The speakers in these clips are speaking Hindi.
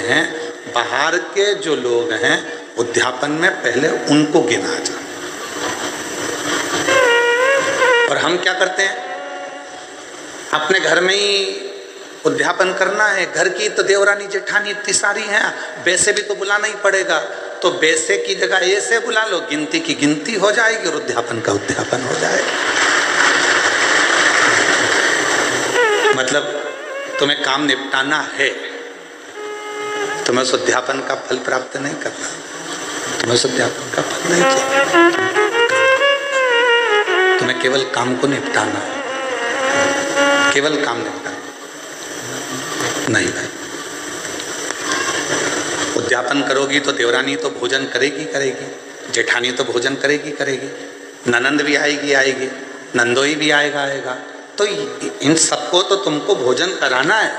हैं, बाहर के जो लोग हैं उद्यापन में पहले उनको गिना जाए। और हम क्या करते हैं, अपने घर में ही उद्यापन करना है। घर की तो देवरानी जेठानी इतनी सारी हैं, वैसे भी तो बुलाना ही पड़ेगा, तो वैसे की जगह ऐसे बुला लो, गिनती की गिनती हो जाएगी और उद्यापन का उद्यापन हो जाएगा। मतलब तुम्हें काम निपटाना है, तुम्हें उस उद्यापन का फल प्राप्त नहीं करना, तुम्हें उस उद्यापन का फल नहीं चाहिए, तुम्हें केवल काम को निपटाना है, केवल काम निपटाना नहीं भाई। उद्यापन करोगी तो देवरानी तो भोजन करेगी करेगी, जेठानी तो भोजन करेगी करेगी, ननंद भी आएगी आएगी, नंदोई भी आएगा आएगा, तो इन सबको तो तुमको भोजन कराना है,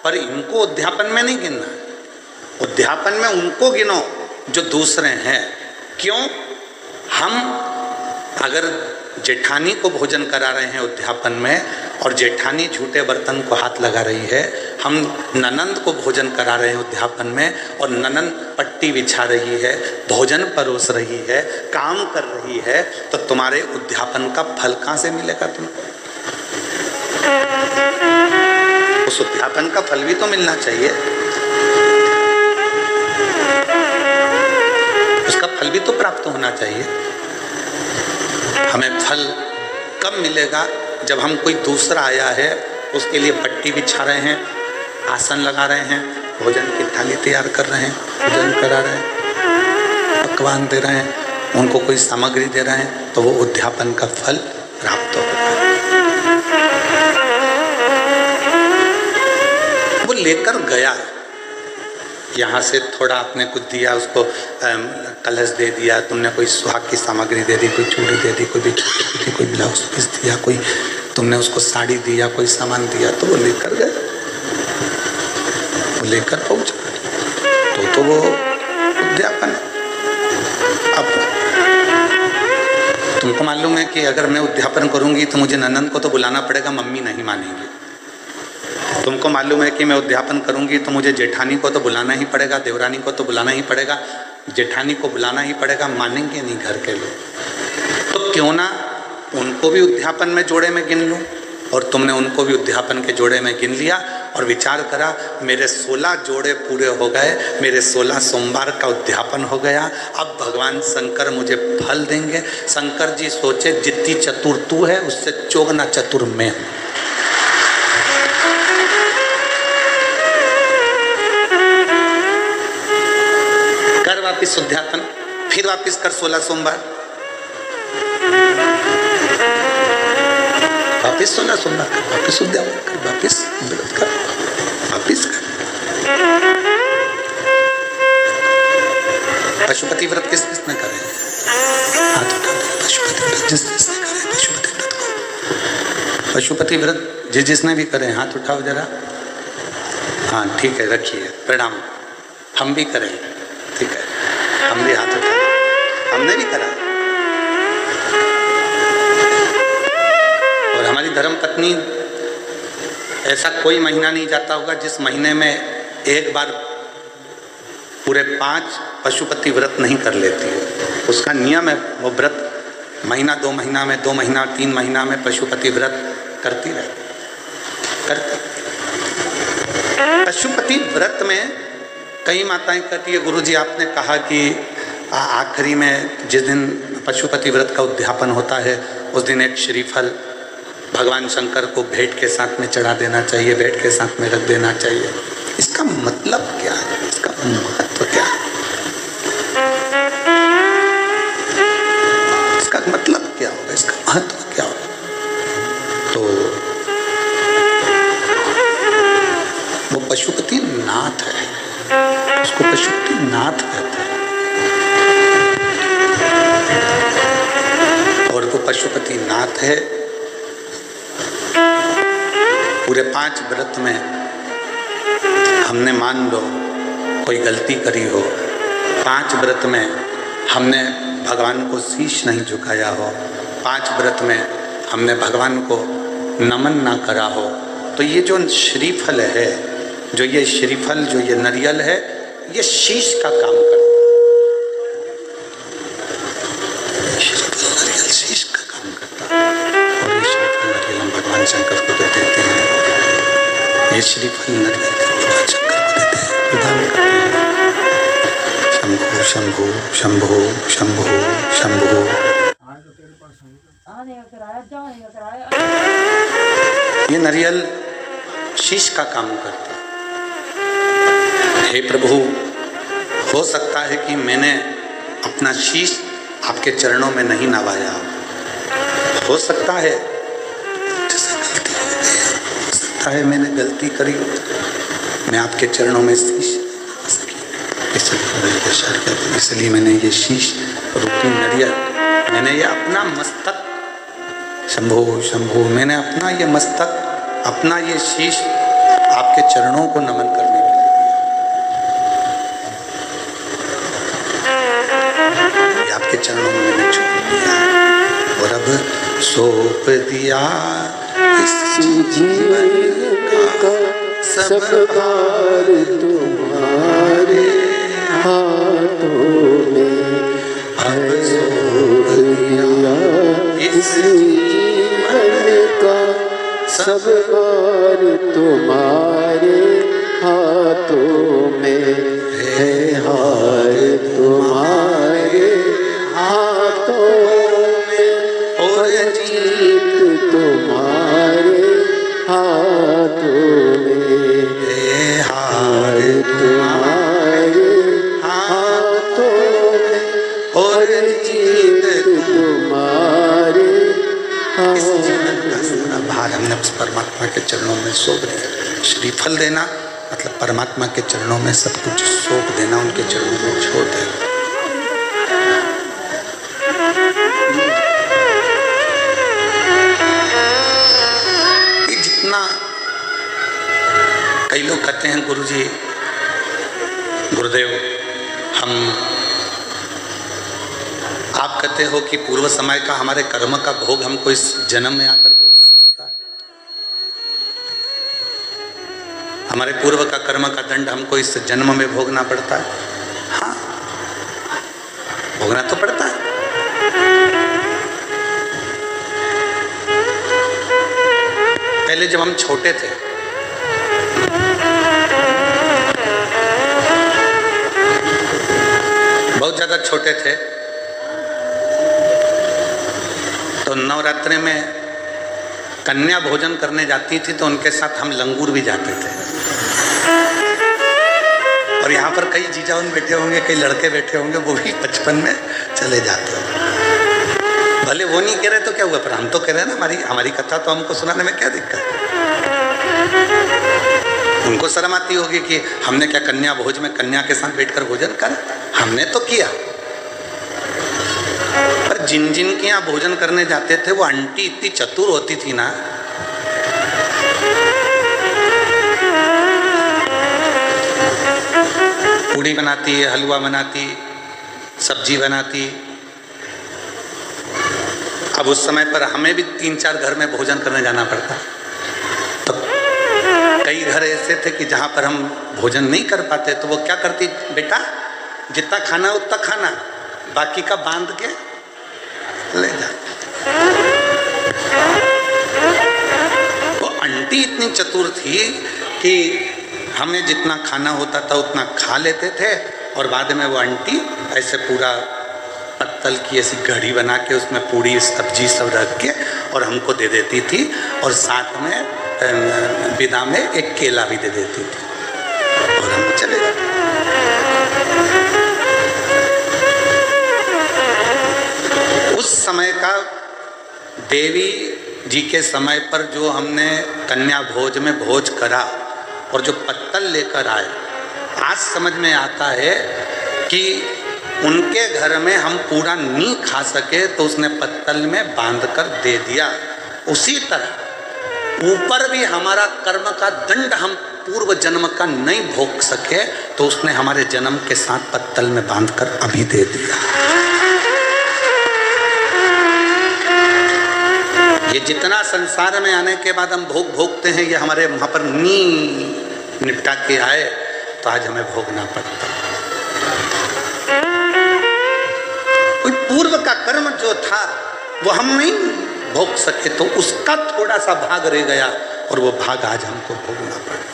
पर इनको उद्यापन में नहीं गिनना है। उद्यापन में उनको गिनो जो दूसरे हैं। क्यों? हम अगर जेठानी को भोजन करा रहे हैं उद्यापन में और जेठानी झूठे बर्तन को हाथ लगा रही है, हम ननंद को भोजन करा रहे हैं उद्यापन में और ननंद पट्टी बिछा रही है, भोजन परोस रही है, काम कर रही है, तो तुम्हारे उद्यापन का फल कहाँ से मिलेगा तुमको? उस उद्यापन का फल भी तो मिलना चाहिए, उसका फल भी तो प्राप्त होना चाहिए। हमें फल कब मिलेगा? जब हम कोई दूसरा आया है उसके लिए पट्टी बिछा रहे हैं, आसन लगा रहे हैं, भोजन की थाली तैयार कर रहे हैं, भोजन करा रहे हैं, पकवान दे रहे हैं, उनको कोई सामग्री दे रहे हैं, तो वो उद्यापन का फल प्राप्त होगा। वो लेकर गया, यहाँ से थोड़ा आपने कुछ दिया, उसको कलश दे दिया, तुमने कोई सुहाग की सामग्री दे दी, कोई चूड़ी दे दी, कोई बिछी, कोई ब्लाउज पीस दिया, कोई तुमने उसको साड़ी दिया, कोई सामान दिया, तो वो लेकर गया, वो लेकर पहुंचा, तो वो उद्यापन है। अब तुमको मालूम है कि अगर मैं उद्यापन करूंगी तो मुझे ननंद को तो बुलाना पड़ेगा, मम्मी नहीं मानेंगी। तुमको मालूम है कि मैं उद्यापन करूंगी तो मुझे जेठानी को तो बुलाना ही पड़ेगा, देवरानी को तो बुलाना ही पड़ेगा, जेठानी को बुलाना ही पड़ेगा, मानेंगे नहीं घर के लोग। तो क्यों ना उनको भी उद्यापन में जोड़े में गिन लूँ, और तुमने उनको भी उद्यापन के जोड़े में गिन लिया और विचार करा, मेरे 16 जोड़े पूरे हो गए, मेरे 16 सोमवार का उद्यापन हो गया, अब भगवान शंकर मुझे फल देंगे। शंकर जी सोचे, जितनी चतुर तू है उससे चौगुना चतुर मैं हूँ। कर वापिस उद्यापन, फिर वापिस कर 16 सोमवार, वापिस 16 सोमवार कर, वापिस उद्यापन कर, वापिस व्रत कर, वापिस कर। पशुपति व्रत किस किसने करे? हाथ उठा दे। पशुपति व्रत जिस जिसने करे पशुपति व्रत को, पशुपति व्रत जिस जिसने भी करे हाथ उठाओ जरा। हाँ ठीक है, रखिए, प्रणाम। हम भी करें, ठीक है, हम भी हाथ उठाए, हमने भी करा। और हमारी धर्मपत्नी, ऐसा कोई महीना नहीं जाता होगा जिस महीने में एक बार पूरे 5 पशुपति व्रत नहीं कर लेती है। उसका नियम है, वो व्रत महीना 2 महीना में, 2 महीना 3 महीना में पशुपति व्रत करती रहती, करती। पशुपति व्रत में कई माताएं कहती है, गुरुजी आपने कहा कि आखिरी में जिस दिन पशुपति व्रत का उद्यापन होता है उस दिन एक श्रीफल भगवान शंकर को भेंट के साथ में चढ़ा देना चाहिए, भेंट के साथ में रख देना चाहिए। इसका मतलब क्या है? इसका महत्व क्या है? इसका मतलब क्या होगा? इसका महत्व क्या होगा? तो वो पशुपति नाथ है, उसको पशुपति नाथ कहते हैं। और वो पशुपति नाथ है। पूरे 5 व्रत में हमने मान लो कोई गलती करी हो, 5 व्रत में हमने भगवान को शीश नहीं झुकाया हो, 5 व्रत में हमने भगवान को नमन ना करा हो, तो ये जो श्रीफल है जो ये श्रीफल, जो ये नारियल है, ये शीश का काम करता है। श्रीफल नारियल शीश का काम करता है। और ये श्रीफल नारियल हम भगवान शंकर को देते हैं। ये श्रीफल नारियल भगवान शंकर को देते हैं, प्रदान करते हैं। शंभो शंभो शंभो शंभो शंभो। ये नारियल शीश का काम करता है। हे प्रभु, हो सकता है कि मैंने अपना शीश आपके चरणों में नहीं नवाया, हो सकता है जैसे गलती हो गई, हो सकता है मैंने गलती करी, मैं आपके चरणों में शीश नवा सकी, इसलिए मैंने ये शीश रूपी नारियल, मैंने ये अपना मस्तक, शंभो शंभो, मैंने अपना ये मस्तक, अपना ये शीश आपके चरणों को नमन करने के लिए, ये आपके चरणों में मैंने छोड़ दिया और अब सौंप दिया इस जीवन का सब भार तुम्हारे हाथों में। अब सौंप दिया इस जीवन का सब भार तुम्हारे हाथों में है, हार तुम्हारे हाथों में और जीत तुम्हारे हाथों में है, हार तुम्हारे हाथों में और जीत तुम्हारे। इस जीवन का सारा भार हमने परमात्मा के चरणों में सौंप दिया। श्रीफल देना मतलब परमात्मा के चरणों में सब कुछ सौंप देना, उनके चरणों में छोड़ देना। ये जितना, कई लोग कहते हैं गुरुजी, गुरुदेव, आप कहते हो कि पूर्व समय का हमारे कर्म का भोग हमको इस जन्म में आकर भोगना पड़ता है, हमारे पूर्व का कर्म का दंड हमको इस जन्म में भोगना पड़ता है। हाँ, भोगना तो पड़ता है। पहले जब हम छोटे थे, बहुत ज्यादा छोटे थे, तो नवरात्रि में कन्या भोजन करने जाती थी तो उनके साथ हम लंगूर भी जाते थे। और यहाँ पर कई जीजाउन बैठे होंगे, कई लड़के बैठे होंगे, वो भी बचपन में चले जाते होंगे। भले वो नहीं कह रहे तो क्या हुआ, पर हम तो कह रहे हैं ना, हमारी कथा तो हमको सुनाने में क्या दिक्कत है। उनको शर्म आती होगी कि हमने क्या कन्या भोज में कन्या के साथ बैठकर भोजन करा, हमने तो किया। पर जिन जिन के यहाँ भोजन करने जाते थे वो आंटी इतनी चतुर होती थी ना, पूड़ी बनाती, हलवा बनाती, सब्जी बनाती। अब उस समय पर हमें भी 3-4 घर में भोजन करने जाना पड़ता, तो कई घर ऐसे थे कि जहाँ पर हम भोजन नहीं कर पाते तो वो क्या करती, बेटा जितना खाना उतना खाना, बाकी का बांध के ले जा। वो आंटी इतनी चतुर थी कि हमें जितना खाना होता था उतना खा लेते थे, और बाद में वो आंटी ऐसे पूरा पत्तल की ऐसी घड़ी बना के उसमें पूड़ी सब्जी सब रख के और हमको दे देती थी, और साथ में विदा में एक केला भी दे देती थी और हम चले जाते। उस समय का देवी जी के समय पर जो हमने कन्या भोज में भोज करा और जो पत्तल लेकर आए, आज समझ में आता है कि उनके घर में हम पूरा नहीं खा सके तो उसने पत्तल में बांधकर दे दिया। उसी तरह ऊपर भी हमारा कर्म का दंड हम पूर्व जन्म का नहीं भोग सके तो उसने हमारे जन्म के साथ पत्तल में बांधकर अभी दे दिया। ये जितना संसार में आने के बाद हम भोग भोगते हैं, ये हमारे वहाँ पर नी निपटा के आए तो आज हमें भोगना पड़ता। कोई पूर्व का कर्म जो था वो हम नहीं भोग सके तो उसका थोड़ा सा भाग रह गया और वो भाग आज हमको भोगना पड़ा।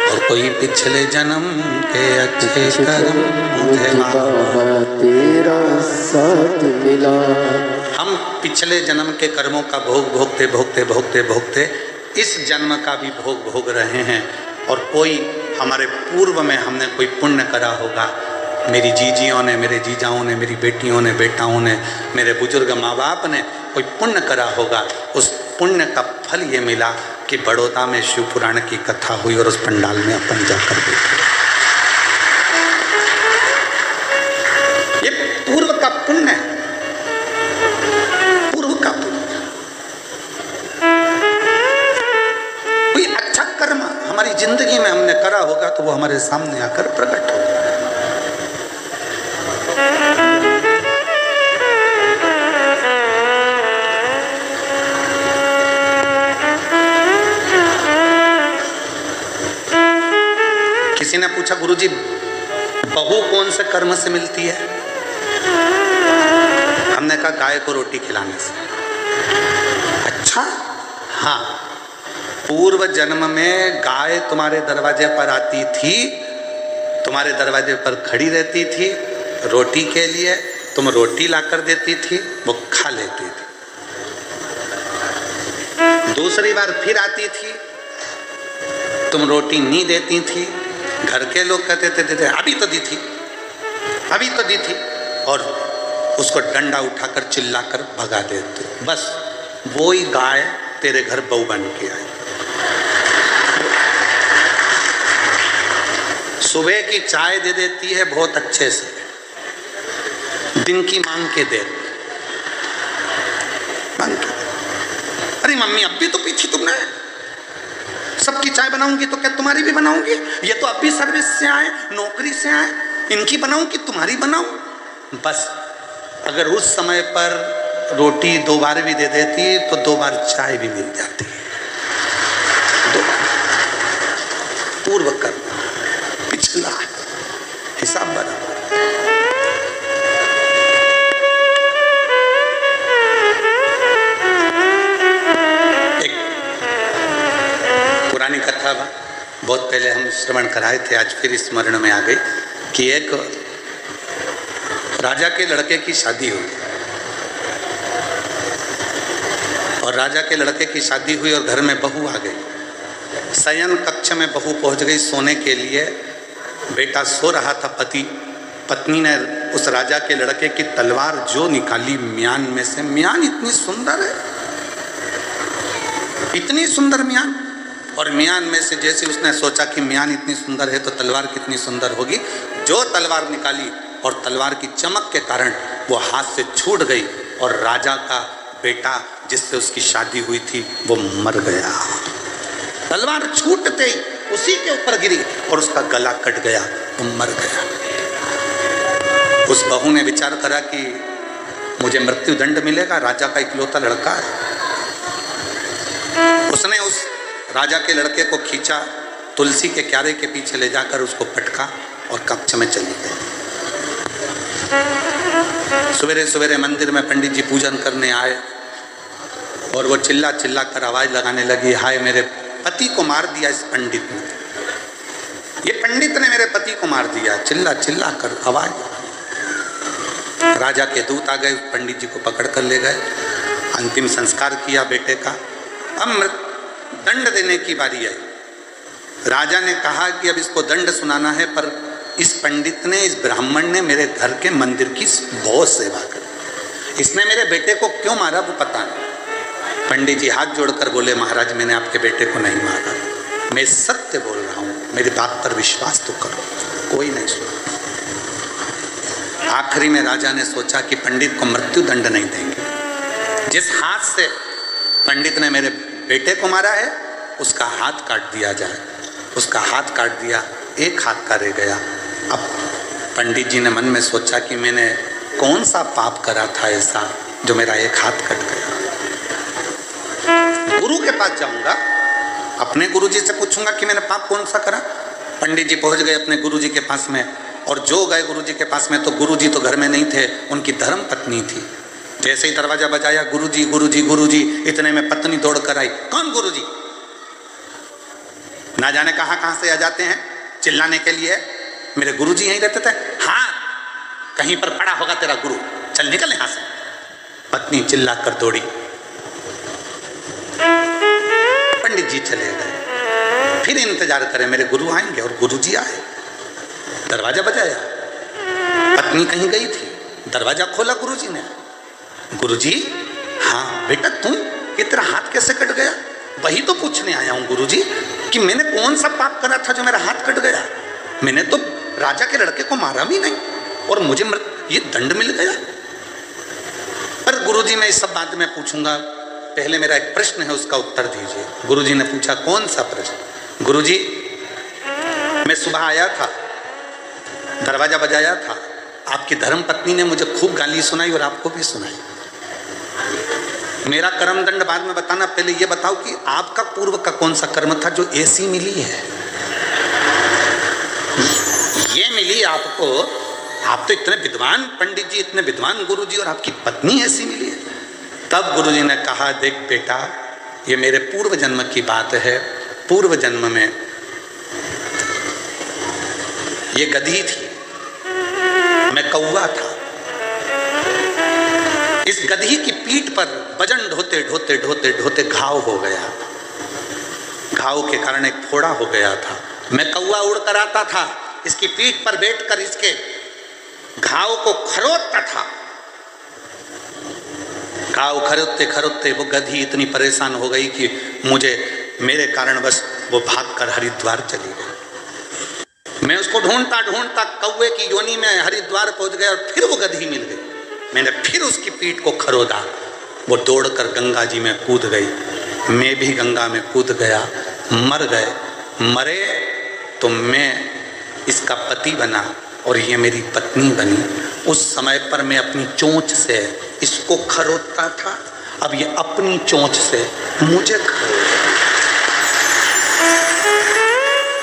और कोई पिछले जन्म के अच्छे कर्म मुझे बाबा तेरा साथ मिला। हम पिछले जन्म के कर्मों का भोग भोगते भोगते भोगते भोगते इस जन्म का भी भोग भोग रहे हैं। और कोई हमारे पूर्व में हमने कोई पुण्य करा होगा, मेरी जीजियों ने, मेरे जीजाओं ने, मेरी बेटियों ने, बेटाओं ने, मेरे बुजुर्ग माँ बाप ने कोई पुण्य करा होगा। उस पुण्य का फल ये मिला कि बड़ौदा में शिव पुराण की कथा हुई और उस पंडाल में अपन जाकर बैठे। ये पूर्व का पुण्य है, पूर्व का पुण्य। कोई अच्छा कर्म हमारी जिंदगी में हमने करा होगा तो वो हमारे सामने आकर प्रकट होगा। किसी ने पूछा गुरुजी बहू कौन से कर्म से मिलती है? हमने कहा गाय को रोटी खिलाने से। अच्छा, हाँ, पूर्व जन्म में गाय तुम्हारे दरवाजे पर आती थी, तुम्हारे दरवाजे पर खड़ी रहती थी रोटी के लिए, तुम रोटी लाकर देती थी, वो खा लेती थी। दूसरी बार फिर आती थी, तुम रोटी नहीं देती थी, घर के लोग कहते थे अभी तो दी थी, अभी तो दी थी, और उसको डंडा उठाकर चिल्लाकर भगा देते। बस वो ही गाय तेरे घर बहू बन के आई। सुबह की चाय दे देती है बहुत अच्छे से, दिन की मांग के दे, मांग के। अरे मम्मी अब भी तो पी थी तुमने, सबकी चाय बनाऊंगी तो क्या तुम्हारी भी बनाऊंगी? ये तो अभी सर्विस से आए, नौकरी से आए, इनकी बनाऊं कि तुम्हारी बनाऊं? बस अगर उस समय पर रोटी 2 बार भी दे देती तो 2 बार चाय भी मिल जाती। 2 बार पूर्व कर्म, पिछला हिसाब बराबर। पुरानी कथा बहुत पहले हम श्रवण कराए थे, आज फिर स्मरण में आ गई कि एक राजा के लड़के की शादी हुई और राजा के लड़के की शादी हुई और घर में बहू आ गई। शयन कक्ष में बहू पहुंच गई सोने के लिए। बेटा सो रहा था, पत्नी ने उस राजा के लड़के की तलवार जो निकाली म्यान में से। म्यान इतनी सुंदर है, इतनी सुंदर म्यान, और म्यान में से जैसे उसने सोचा कि म्यान इतनी सुंदर है तो तलवार कितनी सुंदर होगी, जो तलवार निकाली और तलवार की चमक के कारण वो हाथ से छूट गई और राजा का बेटा जिससे उसकी शादी हुई थी वो मर गया। तलवार छूटते ही उसी के ऊपर गिरी और उसका गला कट गया, वो मर गया। उस बहू ने विचार करा कि मुझे मृत्यु दंड मिलेगा, राजा का इकलौता लड़का है। उसने उस राजा के लड़के को खींचा, तुलसी के क्यारे के पीछे ले जाकर उसको पटका और कक्ष में चली गई। सवेरे सवेरे मंदिर में पंडित जी पूजन करने आए और वो चिल्ला चिल्ला कर आवाज लगाने लगी, हाय मेरे पति को मार दिया इस पंडित ने, ये पंडित ने मेरे पति को मार दिया। चिल्ला चिल्ला कर आवाज। राजा के दूत आ गए, पंडित जी को पकड़ कर ले गए, अंतिम संस्कार किया बेटे का। अब दंड देने की बारी आई। राजा ने कहा कि अब इसको दंड सुनाना है, पर इस पंडित ने, इस ब्राह्मण ने मेरे घर के मंदिर की बहुत सेवा करी, इसने मेरे बेटे को क्यों मारा वो पता नहीं। पंडित जी हाथ जोड़कर बोले, महाराज मैंने आपके बेटे को नहीं मारा, मैं सत्य बोल रहा हूँ, मेरी बात पर विश्वास तो करो। कोई नहीं सुना। आखिरी में राजा ने सोचा कि पंडित को मृत्यु दंड नहीं देंगे, जिस हाथ से पंडित ने मेरे बेटे को मारा है उसका हाथ काट दिया जाए। उसका हाथ काट दिया, एक हाथ का रह गया। अब पंडित जी ने मन में सोचा कि मैंने कौन सा पाप करा था ऐसा जो मेरा एक हाथ कट गया। गुरु के पास जाऊंगा, अपने गुरुजी से पूछूंगा कि मैंने पाप कौन सा करा। पंडित जी पहुंच गए अपने गुरुजी के पास में, और जो गए गुरुजी के पास में तो गुरुजी तो घर में नहीं थे, उनकी धर्म पत्नी थी। जैसे ही दरवाजा बजाया, गुरुजी गुरुजी गुरुजी, इतने में पत्नी दौड़ कर आई। कौन गुरुजी? ना जाने कहां से आ जाते हैं चिल्लाने के लिए। मेरे गुरुजी यहीं रहते थे। हाँ, कहीं पर पड़ा होगा तेरा गुरु, चल निकल यहां से। पत्नी चिल्ला कर दौड़ी, पंडित जी चले गए। फिर इंतजार करें मेरे गुरु आएंगे, और गुरुजी आए। दरवाजा बजाया, पत्नी कहीं गई थी, दरवाजा खोला गुरुजी ने। गुरुजी, हाँ बेटा तुम, ये तेरा हाथ कैसे कट गया? वही तो पूछने आया हूं गुरुजी कि मैंने कौन सा पाप करा था जो मेरा हाथ कट गया। मैंने तो राजा के लड़के को मारा भी नहीं, और मुझे ये दंड मिल गया। पर गुरुजी मैं इस सब बात में पूछूंगा, पहले मेरा एक प्रश्न है उसका उत्तर दीजिए। गुरुजी ने पूछा, कौन सा प्रश्न? गुरुजी, मैं सुबह आया था, दरवाजा बजाया था, आपकी धर्म पत्नी ने मुझे खूब गाली सुनाई और आपको भी सुनाई। मेरा कर्म दंड बाद में बताना, पहले ये बताओ कि आपका पूर्व का कौन सा कर्म था जो ऐसी मिली है? ये मिली आपको, आप तो इतने विद्वान पंडित जी, इतने विद्वान गुरुजी, और आपकी पत्नी ऐसी मिली है। तब गुरुजी ने कहा, देख बेटा, ये मेरे पूर्व जन्म की बात है। पूर्व जन्म में ये गधी थी, मैं कौवा था। इस गधी की पीठ पर वजन ढोते ढोते ढोते ढोते घाव हो गया। घाव के कारण एक फोड़ा हो गया था। मैं कौवा उड़ कर आता था, इसकी पीठ पर बैठकर इसके घाव को खरोदता था। घाव खरोदते खरोदते वो गधी इतनी परेशान हो गई कि मेरे कारण बस वो भागकर हरिद्वार चली गई। मैं उसको ढूंढता ढूंढता कौवे की योनि में हरिद्वार पहुंच गया, और फिर वो गधी मिल गई। मैंने फिर उसकी पीठ को खरोदा, वो दौड़कर गंगा जी में कूद गई। मैं भी गंगा में कूद गया, मर गए। मरे तो मैं इसका पति बना और ये मेरी पत्नी बनी। उस समय पर मैं अपनी चोंच से इसको खरोदता था, अब ये अपनी चोंच से मुझे खरोद,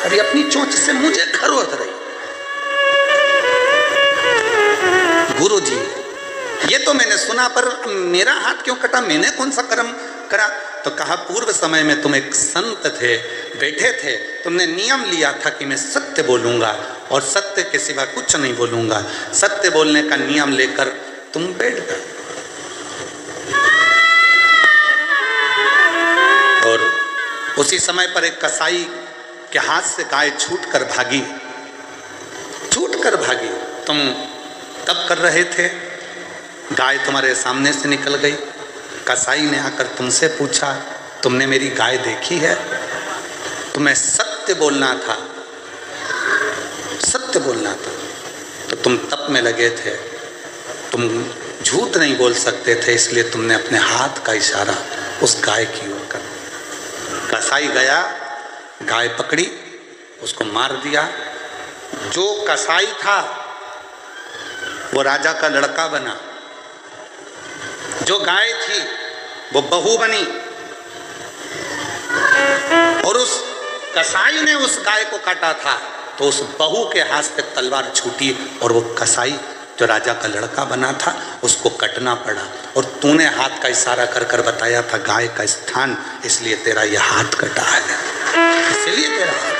अब ये अपनी चोंच से मुझे खरोद रही। गुरुजी, ये तो मैंने सुना, पर मेरा हाथ क्यों कटा? मैंने कौन सा कर्म करा? तो कहा, पूर्व समय में तुम एक संत थे, बैठे थे, तुमने नियम लिया था कि मैं सत्य बोलूंगा और सत्य के सिवा कुछ नहीं बोलूंगा। सत्य बोलने का नियम लेकर तुम बैठ गए, और उसी समय पर एक कसाई के हाथ से गाय छूट कर भागी। तुम तब कर रहे थे, गाय तुम्हारे सामने से निकल गई। कसाई ने आकर तुमसे पूछा, तुमने मेरी गाय देखी है? तुम्हें सत्य बोलना था, तो तुम तप में लगे थे, तुम झूठ नहीं बोल सकते थे, इसलिए तुमने अपने हाथ का इशारा उस गाय की ओर कर। कसाई गया, गाय पकड़ी, उसको मार दिया। जो कसाई था वो राजा का लड़का बना, जो गाय थी वो बहू बनी, और उस कसाई ने उस गाय को काटा था तो उस बहू के हाथ से तलवार छूटी, और वो कसाई जो राजा का लड़का बना था उसको कटना पड़ा। और तूने हाथ का इशारा कर कर बताया था गाय का स्थान, इसलिए तेरा यह हाथ कटा है, इसलिए तेरा हाथ।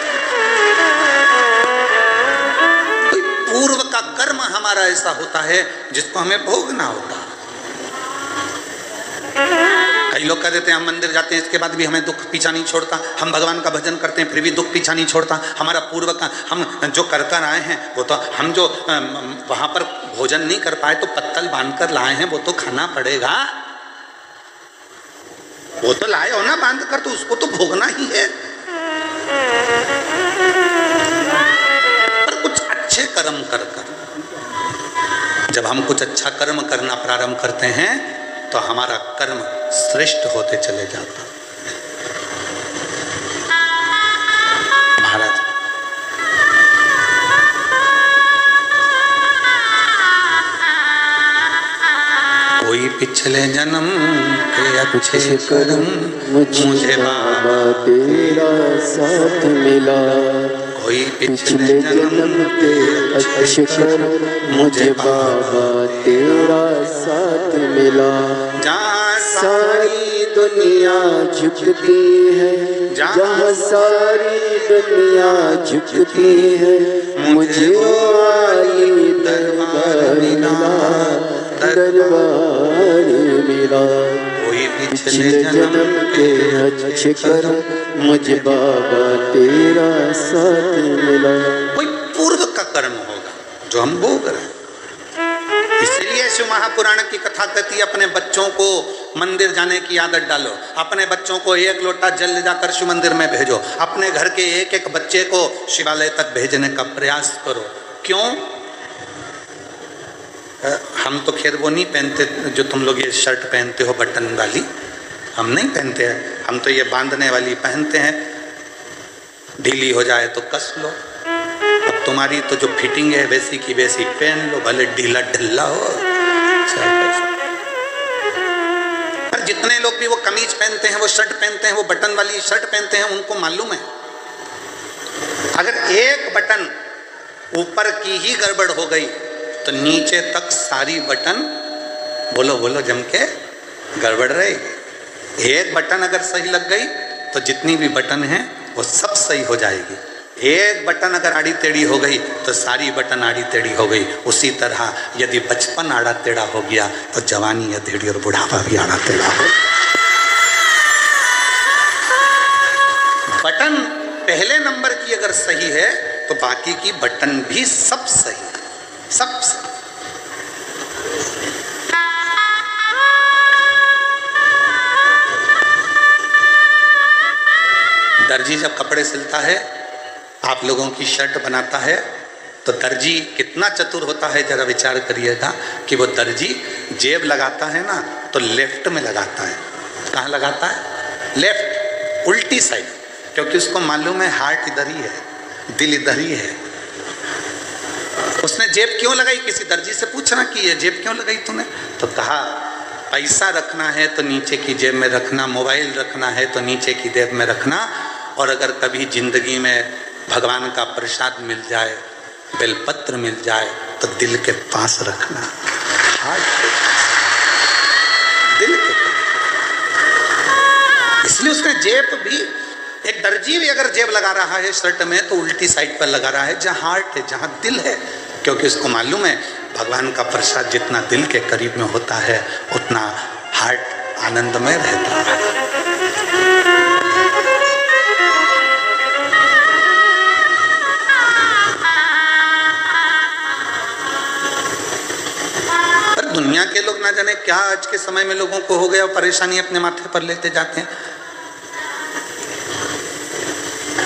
कोई पूर्व का कर्म हमारा ऐसा होता है जिसको हमें भोगना होता है। कई लोग कह देते हैं हम मंदिर जाते हैं, इसके बाद भी हमें दुख पीछा नहीं छोड़ता, हम भगवान का भजन करते हैं फिर भी दुख पीछा नहीं छोड़ता। हमारा पूर्व का हम जो कर कर आए हैं वो तो, हम जो वहाँ पर भोजन नहीं कर पाए तो पत्तल बांध कर लाए हैं, वो तो खाना पड़ेगा। वो तो लाए हो ना बांध कर, तो उसको तो भोगना ही है। पर कुछ अच्छे कर्म कर कर, जब हम कुछ अच्छा कर्म करना प्रारंभ करते हैं तो हमारा कर्म श्रेष्ठ होते चले जाता। महाराज, कोई पिछले जन्म के अच्छे कर्म मुझे बाबा तेरा साथ मिला। कोई पिछले जन्म के अच्छे कर्म मुझे बाबा तेरा साथ मिला। जहाँ सारी दुनिया झुकती है, जहाँ सारी दुनिया झुकती है, मुझे वो आली दरबार मिला, दरबार मिला। कोई पिछले जन्म के अच्छे कर्म मुझे बाबा तेरा साथ मिला। कोई पूर्व का कर्म होगा जो हम भोग रहे हैं। इसलिए शिव महापुराण की कथा कहती है अपने बच्चों को मंदिर जाने की आदत डालो, अपने बच्चों को एक लोटा जल ले जाकर शिव मंदिर में भेजो, अपने घर के एक एक बच्चे को शिवालय तक भेजने का प्रयास करो। क्यों? हम तो खैर वो नहीं पहनते जो तुम लोग ये शर्ट पहनते हो बटन वाली, हम नहीं पहनते हैं। हम तो ये बांधने वाली पहनते हैं, ढीली हो जाए तो कस लो। अब तुम्हारी तो जो फिटिंग है वैसी की वैसी पहन लो, भले ढीला ढिल्ला हो। पर जितने लोग भी वो कमीज पहनते हैं, वो शर्ट पहनते हैं, वो बटन वाली शर्ट पहनते हैं, उनको मालूम है अगर एक बटन ऊपर की ही गड़बड़ हो गई तो नीचे तक सारी बटन बोलो बोलो जम के गड़बड़ रहेगी। एक बटन अगर सही लग गई तो जितनी भी बटन है वो सब सही हो जाएगी। एक बटन अगर आड़ी टेढ़ी हो गई तो सारी बटन आड़ी टेढ़ी हो गई। उसी तरह यदि बचपन आड़ा टेढ़ा हो गया तो जवानी अधेड़ी और बुढ़ापा भी आड़ा टेढ़ा हो। बटन पहले नंबर की अगर सही है तो बाकी की बटन भी सब सही है, सब सही। दर्जी जब कपड़े सिलता है, आप लोगों की शर्ट बनाता है, तो दर्जी कितना चतुर होता है जरा विचार करिएगा कि वो दर्जी जेब लगाता है ना तो लेफ्ट में लगाता है। कहाँ लगाता है? लेफ्ट, उल्टी साइड, क्योंकि उसको मालूम है हार्ट इधर ही है, दिल इधर ही है। उसने जेब क्यों लगाई? किसी दर्जी से पूछना कि ये जेब क्यों लगाई तूने? तो कहा पैसा रखना है तो नीचे की जेब में रखना, मोबाइल रखना है तो नीचे की जेब में रखना, और अगर कभी जिंदगी में भगवान का प्रसाद मिल जाए, बेलपत्र मिल जाए तो दिल के पास रखना, हार्ट के पास, दिल के पास। इसलिए उसने जेब भी, एक दर्जी भी अगर जेब लगा रहा है शर्ट में तो उल्टी साइड पर लगा रहा है जहाँ हार्ट है, जहाँ दिल है, क्योंकि उसको मालूम है भगवान का प्रसाद जितना दिल के करीब में होता है उतना हार्ट आनंदमय रहता है। दुनिया के लोग ना जाने क्या आज के समय में लोगों को हो गया, परेशानी अपने माथे पर लेते जाते हैं।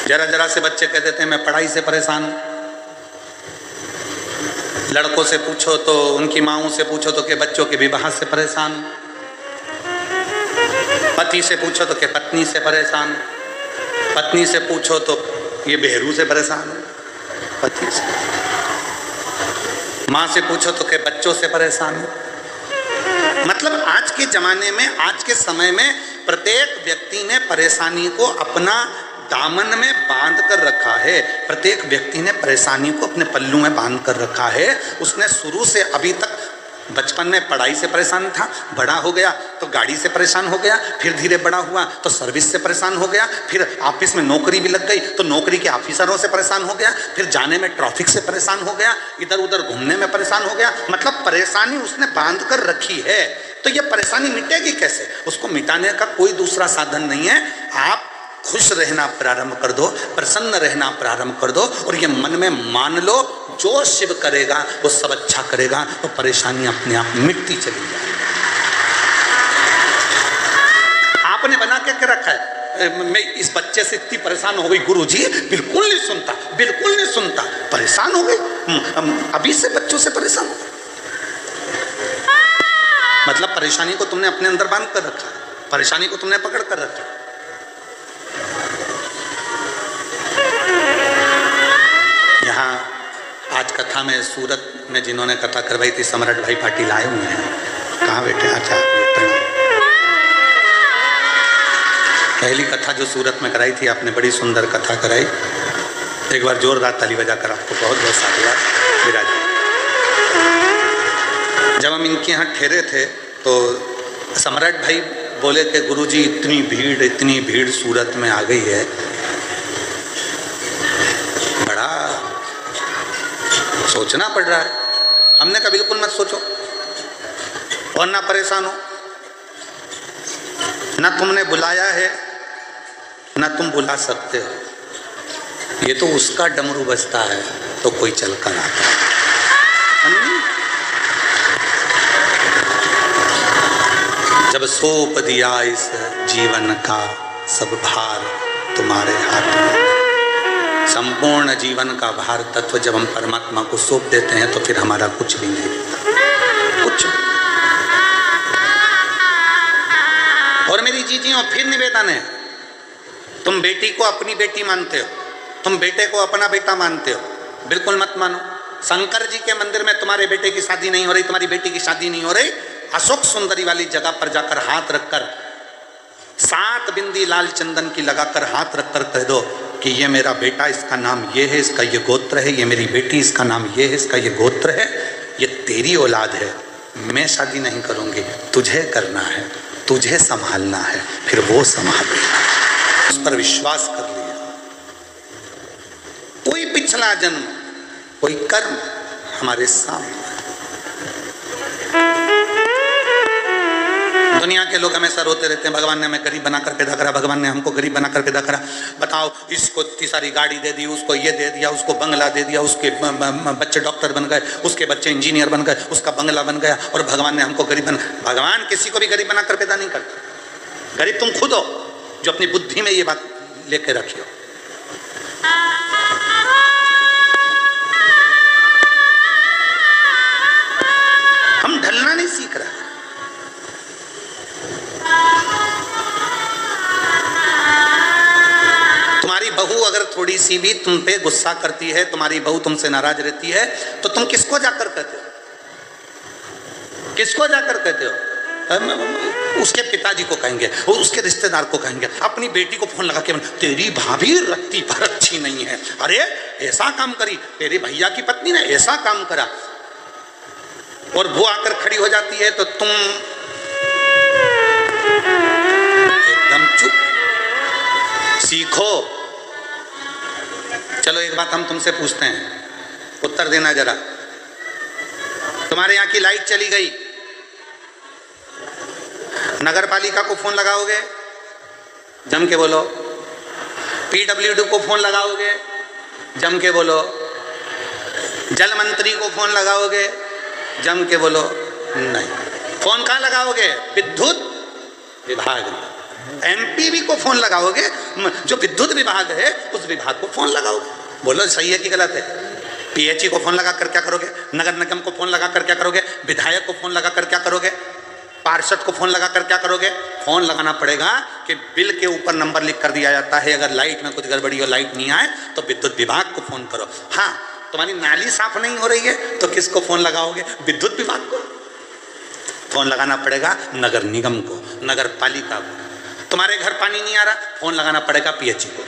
जरा जरा से बच्चे कह देते हैं मैं पढ़ाई से परेशान हूं। लड़कों से पूछो तो, उनकी माओं से पूछो तो के बच्चों के विवाह से परेशान हूं। पति से पूछो तो के पत्नी से परेशान हूं। पत्नी से पूछो तो ये बेहरू से परेशान हूं, पति से। माँ से पूछो तो के बच्चों से परेशान हूं। मतलब आज के जमाने में, आज के समय में प्रत्येक व्यक्ति ने परेशानी को अपना दामन में बांध कर रखा है। प्रत्येक व्यक्ति ने परेशानी को अपने पल्लू में बांध कर रखा है। उसने शुरू से अभी तक, बचपन में पढ़ाई से परेशान था, बड़ा हो गया तो गाड़ी से परेशान हो गया, फिर धीरे बड़ा हुआ तो सर्विस से परेशान हो गया, फिर ऑफिस में नौकरी भी लग गई तो नौकरी के ऑफिसरों से परेशान हो गया, फिर जाने में ट्रैफिक से परेशान हो गया, इधर उधर घूमने में परेशान हो गया। मतलब परेशानी उसने बांध कर रखी है। तो ये परेशानी मिटेगी कैसे? उसको मिटाने का कोई दूसरा साधन नहीं है। आप खुश रहना प्रारंभ कर दो, प्रसन्न रहना प्रारंभ कर दो, और ये मन में मान लो जो शिव करेगा वो सब अच्छा करेगा, तो परेशानी अपने आप मिटती चली जाएगी। आपने बना के रखा है मैं इस बच्चे से इतनी परेशान हो गई गुरुजी, बिल्कुल नहीं सुनता, बिल्कुल नहीं सुनता, परेशान हो गई, अभी से बच्चों से परेशान हो गई। मतलब परेशानी को तुमने अपने अंदर बांध कर रखा, परेशानी को तुमने पकड़ कर रखा। यहाँ आज कथा में सूरत में जिन्होंने कथा करवाई थी, सम्राट भाई पाटिल आए हुए हैं। कहाँ बैठे? अच्छा, पहली कथा जो सूरत में कराई थी आपने, बड़ी सुंदर कथा कराई। एक बार जोरदार ताली बजाकर आपको बहुत बहुत साधुवाद। विराज, जब हम इनके यहाँ ठहरे थे तो सम्राट भाई बोले कि गुरुजी इतनी भीड़ सूरत में आ गई है, बड़ा सोचना पड़ रहा है। हमने कहा बिल्कुल मत सोचो और ना परेशान हो, ना तुमने बुलाया है ना तुम बुला सकते हो, ये तो उसका डमरू बजता है तो कोई चल कर आता है। जब सौंप दिया इस जीवन का सब भार तुम्हारे हाथ में, संपूर्ण जीवन का भार तत्व जब हम परमात्मा को सौंप देते हैं तो फिर हमारा कुछ भी नहीं, कुछ। और मेरी जीजियों, फिर निवेदन है, तुम बेटी को अपनी बेटी मानते हो, तुम बेटे को अपना बेटा मानते हो, बिल्कुल मत मानो। शंकर जी के मंदिर में तुम्हारे बेटे की शादी नहीं हो रही, तुम्हारी बेटी की शादी नहीं हो रही, अशोक सुंदरी वाली जगह पर जाकर हाथ रखकर 7 बिंदी लाल चंदन की लगाकर हाथ रखकर कह दो कि ये मेरा बेटा, इसका नाम ये है, इसका ये गोत्र है, ये मेरी बेटी, इसका नाम ये है, इसका ये गोत्र है, ये तेरी औलाद है, मैं शादी नहीं करूंगी, तुझे करना है, तुझे संभालना है, फिर वो संभालेगा। उस पर विश्वास कर लिया। कोई पिछला जन्म, कोई कर्म हमारे सामने। दुनिया के लोग हमेशा रोते रहते हैं, भगवान ने हमें गरीब बनाकर पैदा करा, भगवान ने हमको गरीब बनाकर पैदा करा। बताओ, इसको इतनी सारी गाड़ी दे दी, उसको ये दे दिया, उसको बंगला दे दिया, उसके बच्चे डॉक्टर बन गए, उसके बच्चे इंजीनियर बन गए, उसका बंगला बन गया, और भगवान ने हमको गरीब बना। भगवान किसी को भी गरीब बनाकर पैदा नहीं करता। गरीब तुम खुद हो जो अपनी बुद्धि में ये बात लेके रखी हो। हम ढलना नहीं सीख रहे। तुम्हारी बहू अगर थोड़ी सी भी तुम पे गुस्सा करती है, तुम्हारी बहू तुमसे नाराज रहती है, तो तुम किसको जाकर कहते हो? किसको जाकर कहते हो? उसके पिताजी को कहेंगे, उसके रिश्तेदार को कहेंगे, अपनी बेटी को फोन लगा के, तेरी भाभी रत्ती भर अच्छी नहीं है, अरे ऐसा काम करी, तेरे भैया की पत्नी ने ऐसा काम करा, और वो आकर खड़ी हो जाती है तो तुम एकदम चुप। सीखो। चलो एक बात हम तुमसे पूछते हैं, उत्तर देना जरा। तुम्हारे यहाँ की लाइट चली गई, नगर पालिका को फोन लगाओगे? जम के बोलो। PWD को फोन लगाओगे? जम के बोलो। जल मंत्री को फोन लगाओगे? जम के बोलो। नहीं। फोन कहाँ लगाओगे? विद्युत विभाग में। MPB को फोन लगाओगे, जो विद्युत विभाग है उस विभाग को फोन लगाओगे। बोलो सही है कि गलत है? PHE को फोन लगा कर क्या करोगे? नगर निगम को फोन लगा कर क्या करोगे? विधायक को फोन लगा कर क्या करोगे? पार्षद को फोन लगा कर क्या करोगे? फोन लगाना पड़ेगा कि बिल के ऊपर नंबर लिख कर दिया जाता है, अगर लाइट में कुछ गड़बड़ी हो, लाइट नहीं आए तो विद्युत विभाग को फोन करो। हाँ, तुम्हारी नाली साफ नहीं हो रही है तो किसको फोन लगाओगे? विद्युत विभाग को। फोन लगाना पड़ेगा नगर निगम को, नगर पालिका को। तुम्हारे घर पानी नहीं आ रहा, फोन लगाना पड़ेगा PHE को,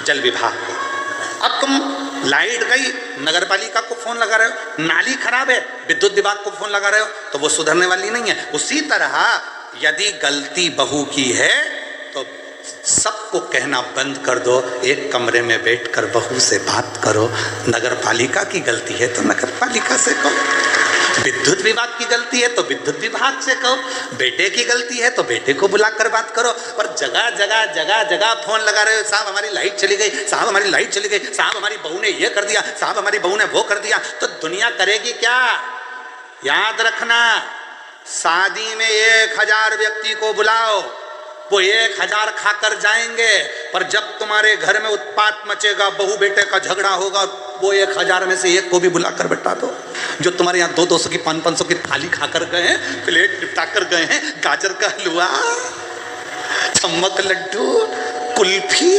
जल विभाग को। अब तुम लाइट गई, नगर पालिका को फोन लगा रहे हो, नाली खराब है, विद्युत विभाग को फोन लगा रहे हो, तो वो सुधरने वाली नहीं है। उसी तरह यदि गलती बहू की है तो सबको कहना बंद कर दो, एक कमरे में बैठकर बहू से बात करो। नगर पालिका की गलती है तो नगर पालिका से कहो, विद्युत विभाग की गलती है तो विद्युत विभाग से कहो, बेटे की गलती है तो बेटे को बुलाकर बात करो। और जगह जगह जगह जगह फोन लगा रहे हो, साहब हमारी लाइट चली गई, साहब हमारी लाइट चली गई, साहब हमारी बहू ने ये कर दिया, साहब हमारी बहू ने वो कर दिया, तो दुनिया करेगी क्या? याद रखना, शादी में 1000 व्यक्ति को बुलाओ, वो 1000 खाकर जाएंगे, पर जब तुम्हारे घर में उत्पात मचेगा, बहू बेटे का झगड़ा होगा, वो 1000 में से एक को भी बुलाकर बैठा दो। जो तुम्हारे यहाँ 200 की 500 की थाली खाकर गए हैं, प्लेट निपटा कर गए हैं, गाजर का हलवा, चम्मक लड्डू, कुल्फी,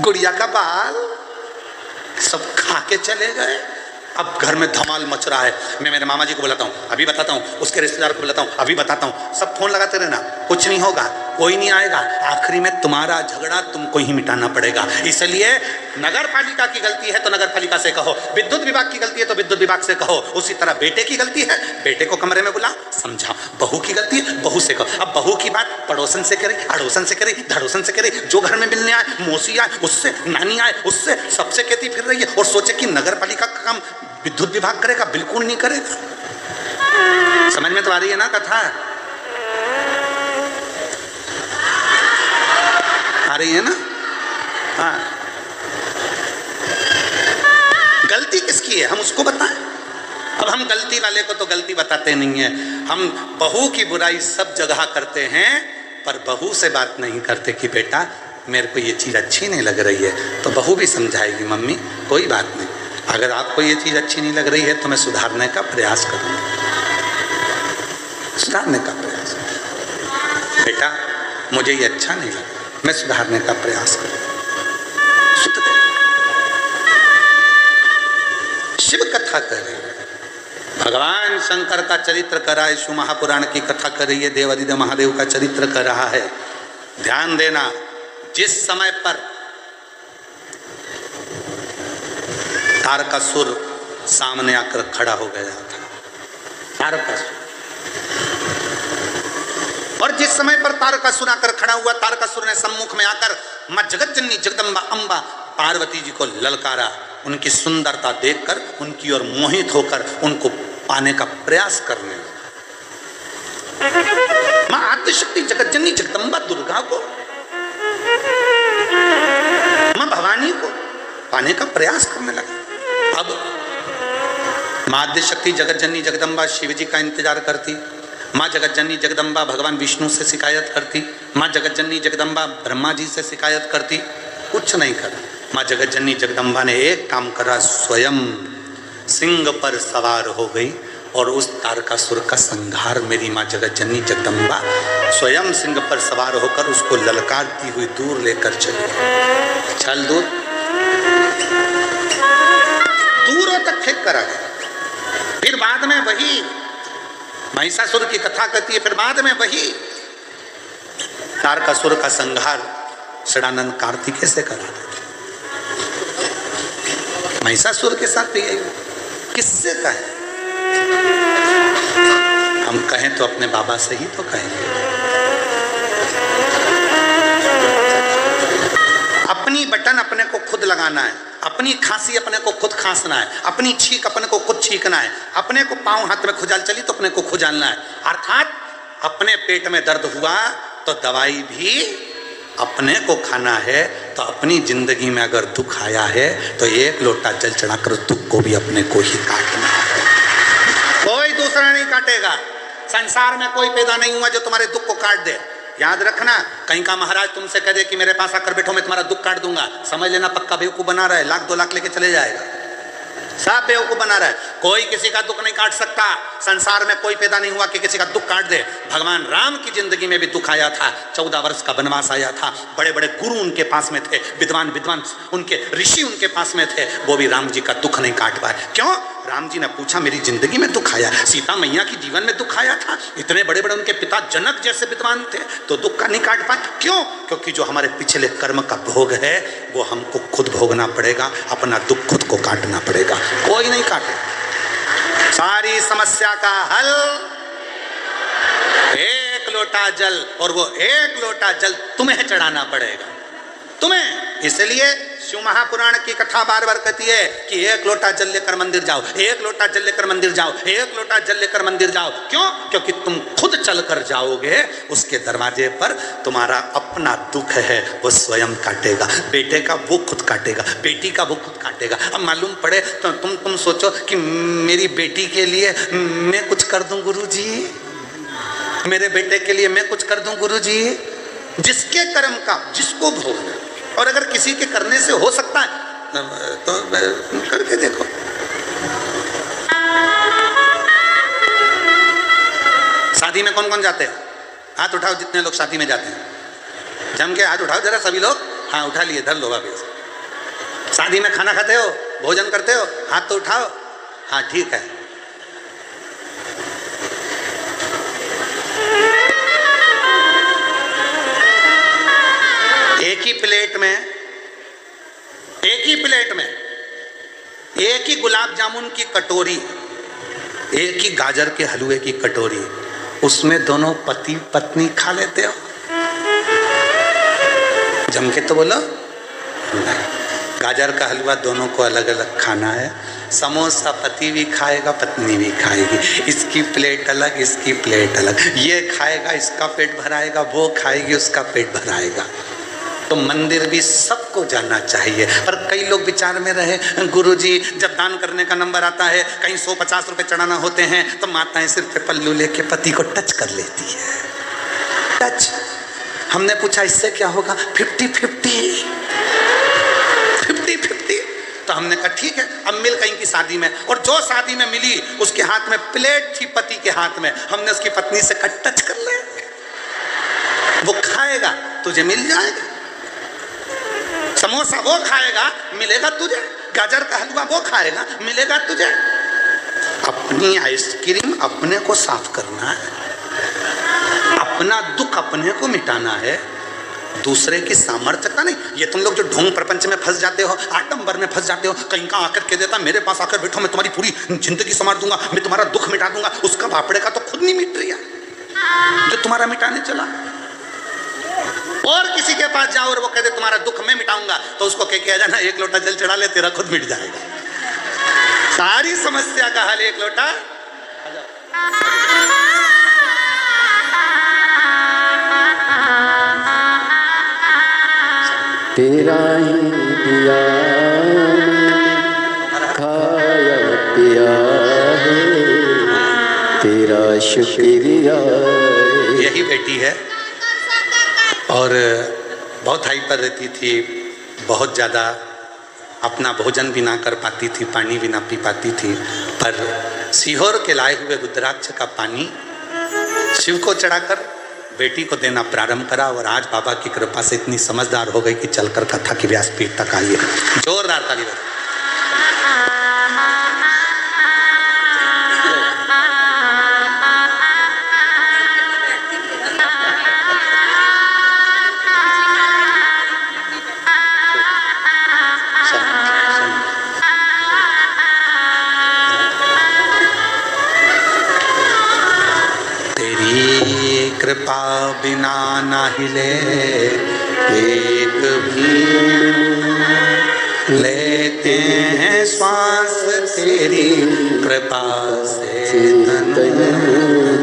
गुड़िया का बाल, सब खा के चले गए, अब घर में धमाल मच रहा है, मैं मेरे मामा जी को बुलाता हूँ, अभी बताता हूँ, उसके रिश्तेदार को बुलाता हूँ, अभी बताता हूँ, सब फोन लगाते रहना, कुछ नहीं होगा, कोई नहीं आएगा, आखिरी में तुम्हारा झगड़ा तुमको ही मिटाना पड़ेगा। इसलिए नगर पालिका की गलती है तो नगर पालिका से कहो, विद्युत विभाग की गलती है तो विद्युत विभाग से कहो, उसी तरह बेटे की गलती है बेटे को कमरे में बुला समझाओ, बहू की गलती है बहू से कहो। अब बहू की बात पड़ोसन से करे, अड़ोसन से करे, धड़ोसन से करे, जो घर में मिलने आए, मौसी आए उससे, नानी आए उससे, सबसे कहती फिर रही है और सोचे कि नगर पालिका का काम विद्युत विभाग करेगा, बिल्कुल नहीं करेगा। समझ में तो आ रही है ना कथा? आ रही है ना? हाँ, गलती किसकी है हम उसको बताएं। अब हम गलती वाले को तो गलती बताते नहीं है, हम बहू की बुराई सब जगह करते हैं पर बहू से बात नहीं करते कि बेटा मेरे को ये चीज़ अच्छी नहीं लग रही है। तो बहू भी समझाएगी मम्मी कोई बात नहीं, अगर आपको ये चीज़ अच्छी नहीं लग रही है तो मैं सुधारने का प्रयास करूँगी, सुधारने का प्रयास। बेटा मुझे ये अच्छा नहीं लगा, मैं सुधारने का प्रयास करूँगा। शिव कथा कर रही है, भगवान शंकर का चरित्र कर रहा है, शिव महापुराण की कथा कर रही है, देवादिदेव महादेव का चरित्र कर रहा है। ध्यान देना, जिस समय पर तारकासुर सामने आकर खड़ा हो गया था, तारकासुर, और जिस समय पर तारकासुर आकर खड़ा हुआ, तारकासुर ने सम्मुख में आकर मां जगतजननी जगदम्बा अंबा पार्वती जी को ललकारा, उनकी सुंदरता देखकर उनकी ओर मोहित होकर उनको पाने का प्रयास करने लगा। मां आद्यशक्ति जगतजननी जगदम्बा दुर्गा को, मां भवानी को पाने का प्रयास करने लगा। अब मां आद्यशक्ति जगतजननी जगदम्बा शिव जी का इंतजार करती, मां जगतजननी जगदम्बा भगवान विष्णु से शिकायत करती, मां जगतजननी जगदम्बा ब्रह्मा जी से शिकायत करती, कुछ नहीं करा। मां जगतजननी जगदम्बा ने एक काम करा, स्वयं सिंह पर सवार हो गई और उस तारकासुर का संहार मेरी मां जगतजननी जगदम्बा स्वयं सिंह पर सवार होकर उसको ललकारती हुई दूर लेकर चली। चल दूरों तक फेंक कर आ गया। फिर बाद में वही महिषासुर की कथा कहती है, फिर बाद में वही तारकासुर का संहार षडानंद कार्तिकेय से करा देते। महिषासुर के साथ भी यही किससे कहें? हम कहें तो अपने बाबा से ही तो कहेंगे। अपनी बटन अपने को खुद लगाना है, अपनी खांसी अपने को खुद खांसना है, अपनी छींक अपने को खुद छींकना है, अपने को पांव हाथ में खुजाल चली तो अपने को खुजालना है। अर्थात अपने पेट में दर्द हुआ तो दवाई भी अपने को खाना है। तो अपनी जिंदगी में अगर दुख आया है तो एक लोटा जल चढ़ाकर दुख को भी अपने को ही काटना है, कोई दूसरा नहीं काटेगा। संसार में कोई पैदा नहीं हुआ जो तुम्हारे दुख को काट दे। याद रखना, कहीं का महाराज तुमसे कह दे कि मेरे पास आकर बैठो मैं तुम्हारा दुख काट दूंगा, समझ लेना पक्का बेवकूफ बना रहा है, 1,00,000 2 लाख लेके चले जाएगा, सब बेवकूफ बना रहा है। कोई किसी का दुख नहीं काट सकता। संसार में कोई पैदा नहीं हुआ कि किसी का दुख काट दे। भगवान राम की जिंदगी में भी दुख आया था, 14 वर्ष का वनवास आया था, बड़े बड़े गुरु उनके पास में थे, विद्वान विद्वान उनके ऋषि उनके पास में थे, वो भी राम जी का दुख नहीं काट पाए। क्यों? राम जी ने पूछा मेरी जिंदगी में दुख आया, सीता मैया की जीवन में दुख आया था, इतने बड़े बड़े उनके पिता जनक जैसे विद्वान थे तो दुख का नहीं काट पाए। क्यों? क्योंकि जो हमारे पिछले कर्म का भोग है वो हमको खुद भोगना पड़ेगा, अपना दुख खुद को काटना पड़ेगा, कोई नहीं काटे। सारी समस्या का हल एक लोटा जल, और वो एक लोटा जल तुम्हें चढ़ाना पड़ेगा, तुम्हें। इसलिए शिव महापुराण की कथा बार बार कहती है कि एक लोटा जल लेकर मंदिर जाओ, एक लोटा जल लेकर मंदिर जाओ, एक लोटा जल लेकर मंदिर जाओ। क्यों? क्योंकि तुम खुद चल कर जाओगे, उसके दरवाजे पर तुम्हारा अपना दुख है वो स्वयं काटेगा, बेटे का वो खुद काटेगा, बेटी का वो खुद काटेगा। अब मालूम पड़े तो तुम सोचो कि मेरी बेटी के लिए मैं कुछ कर दूं गुरुजी, मेरे बेटे के लिए मैं कुछ कर दूं गुरुजी। जिसके कर्म का जिसको भोगना, और अगर किसी के करने से हो सकता है तो करके देखो। शादी में कौन कौन जाते हैं? हाथ उठाओ जितने लोग शादी में जाते हैं, जम के हाथ उठाओ जरा सभी लोग। हाँ उठा लिए, धर लो वापिस। शादी में खाना खाते हो, भोजन करते हो, हाथ तो उठाओ। हाँ ठीक है। एक ही प्लेट में एक ही गुलाब जामुन की कटोरी, एक ही गाजर के हलवे की कटोरी, उसमें दोनों पति पत्नी खा लेते हो? जम के तो बोलो। गाजर का हलवा दोनों को अलग अलग खाना है। समोसा पति भी खाएगा, पत्नी भी खाएगी। इसकी प्लेट अलग, इसकी प्लेट अलग। ये खाएगा, इसका पेट भराएगा, वो खाएगी, उसका पेट भराएगा। तो मंदिर भी सबको जाना चाहिए। पर कई लोग विचार में रहे, गुरुजी जब दान करने का नंबर आता है, कहीं 150 रुपए चढ़ाना होते हैं, तो माताएं सिर पे पल्लू लेके पति को टच कर लेती है। टच। हमने पूछा इससे क्या होगा? 50-50। तो हमने कहा ठीक है, अब मिल कहीं की शादी में, और जो शादी में मिली उसके हाथ में प्लेट थी पति के हाथ में, हमने उसकी पत्नी से कहा टच कर ले, वो खाएगा तुझे मिल जाएगा। समोसा वो खाएगा मिलेगा तुझे, गाजर का हलवा वो खाएगा मिलेगा तुझे। अपनी आइसक्रीम अपने को साफ करना है, अपना दुख अपने को मिटाना है, दूसरे की सामर्थ्य का नहीं। ये तुम लोग जो ढोंग प्रपंच में फंस जाते हो, आडंबर में फंस जाते हो, कहीं का आकर कह देता मेरे पास आकर बैठो, मैं तुम्हारी पूरी जिंदगी संवार दूंगा, मैं तुम्हारा दुख मिटा दूंगा। उसका भापड़े का तो खुद नहीं मिट रहा जो तुम्हारा मिटाने चला। और किसी के पास जाओ और वो कह दे तुम्हारा दुख मैं मिटाऊंगा, तो उसको कह जाना एक लोटा जल चढ़ा ले, तेरा खुद मिट जाएगा। सारी समस्या का हल एक लोटा। तेरा ही दिया खाया पिया है, तेरा शुक्रिया। यही बेटी है और बहुत हाइपर रहती थी, बहुत ज़्यादा अपना भोजन भी ना कर पाती थी, पानी भी ना पी पाती थी। पर सीहोर के लाए हुए रुद्राक्ष का पानी शिव को चढ़ाकर बेटी को देना प्रारंभ करा, और आज बाबा की कृपा से इतनी समझदार हो गई कि चलकर कथा की व्यासपीठ तक आई है। जोरदार ताली बजाओ। कृपा बिना ना हिले एक भी, लेते हैं श्वास तेरी कृपा से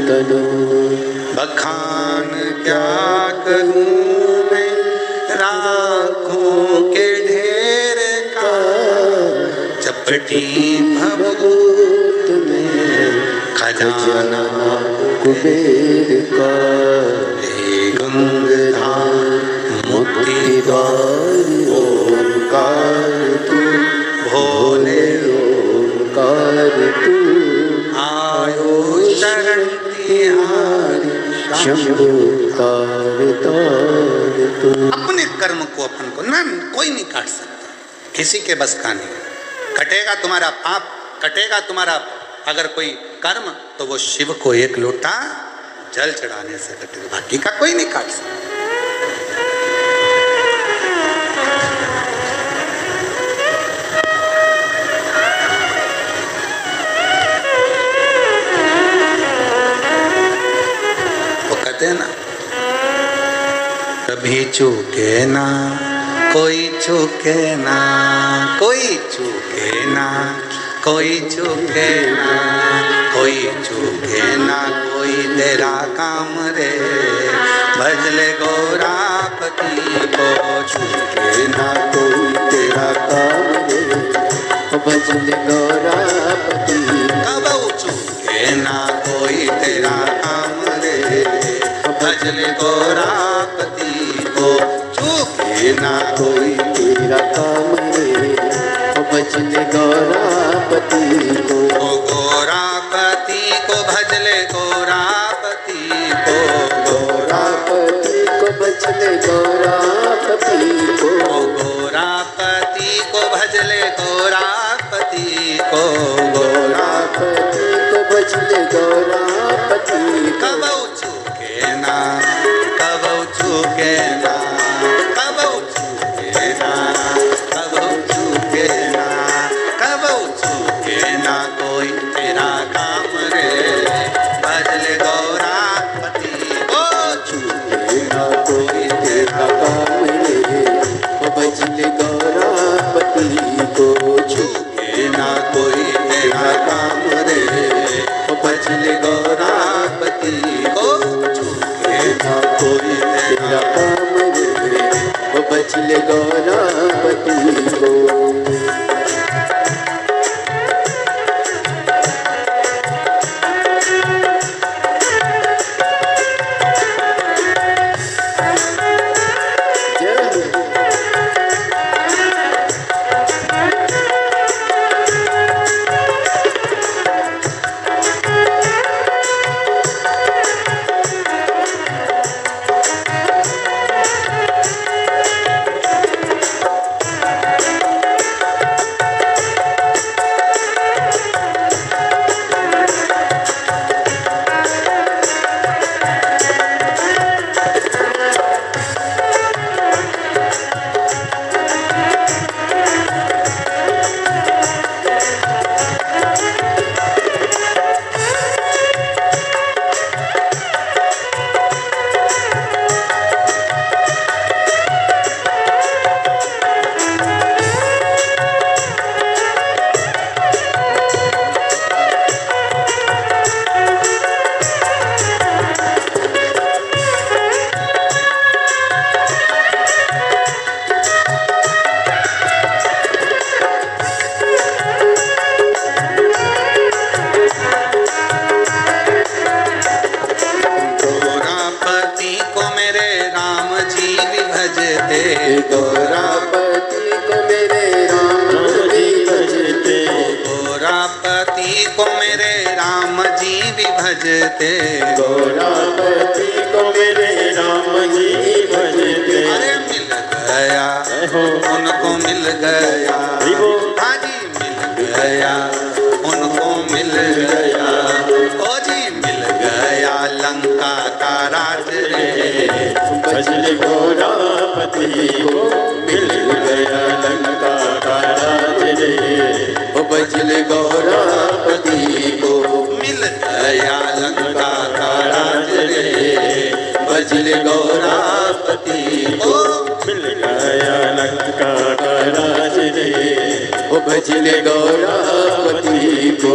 तनु। बखान क्या करूं मैं राखों के ढेर का, चपटी भभूत में खजाना कुबेर का। गंगाधाम मुक्ति द्वार ओंकार तू, भोले ओंकार तू। आयो शरण तिहारी शंभु तार तार तू। अपने कर्म को अपन को ना कोई नहीं काट सकता, किसी के बस का नहीं। कटेगा तुम्हारा पाप, कटेगा तुम्हारा अगर कोई कर्म, तो वो शिव को एक लोटा जल चढ़ाने से कटेगा, बाकी का कोई नहीं काट सकता। वो कहते हैं ना, कभी चूके ना कोई चूके ना, कोई चूके ना कोई चूके ना, कोई चूके ना कोई तेरा काम रे। भजले गौरापति को चूके ना कोई तेरा काम रे, भजले गौरापति। कब चूके ना कोई तेरा काम रे, भजले गौरापति को। चूके ना कोई तेरा काम रे, भजले गौरापति को। गौरापति को भजले गौरापति को, गौरापति को भजले गौरापति को। गौरापति को भजले गौरापति को। गौरा भजले गौरापति को कबऊ चूके ना, कबऊ चूके ना, कबऊ चूके ना, कबऊ चूके ना, कबऊ चूके ना कोई तेरा काम रे, भजले गौरापति को चूके ना कोई तेरा काम रे, भजले गौरापति को चूके ना कोई तेरा काम रे, भजले गौरापति को चूके ना कोई तेरा काम रे, भजले गौरापति को। गौरापति को मेरे राम जी भजते, गौरापति को मेरे राम जी भी भजते, गौरापति को मेरे राम जी भजते। अरे मिल गया उनको मिल गया, हाँ जी मिल गया उनको मिल गया, ओ जी मिल गया लंका का राज रे, भजले गौरापति को मिल गया लंका का राज रे, ओ भजले गौरापति को मिल गया लंका का राज रे, भजले गौरापति को मिल गया लंका का राज रे, ओ भजले गौरापति को।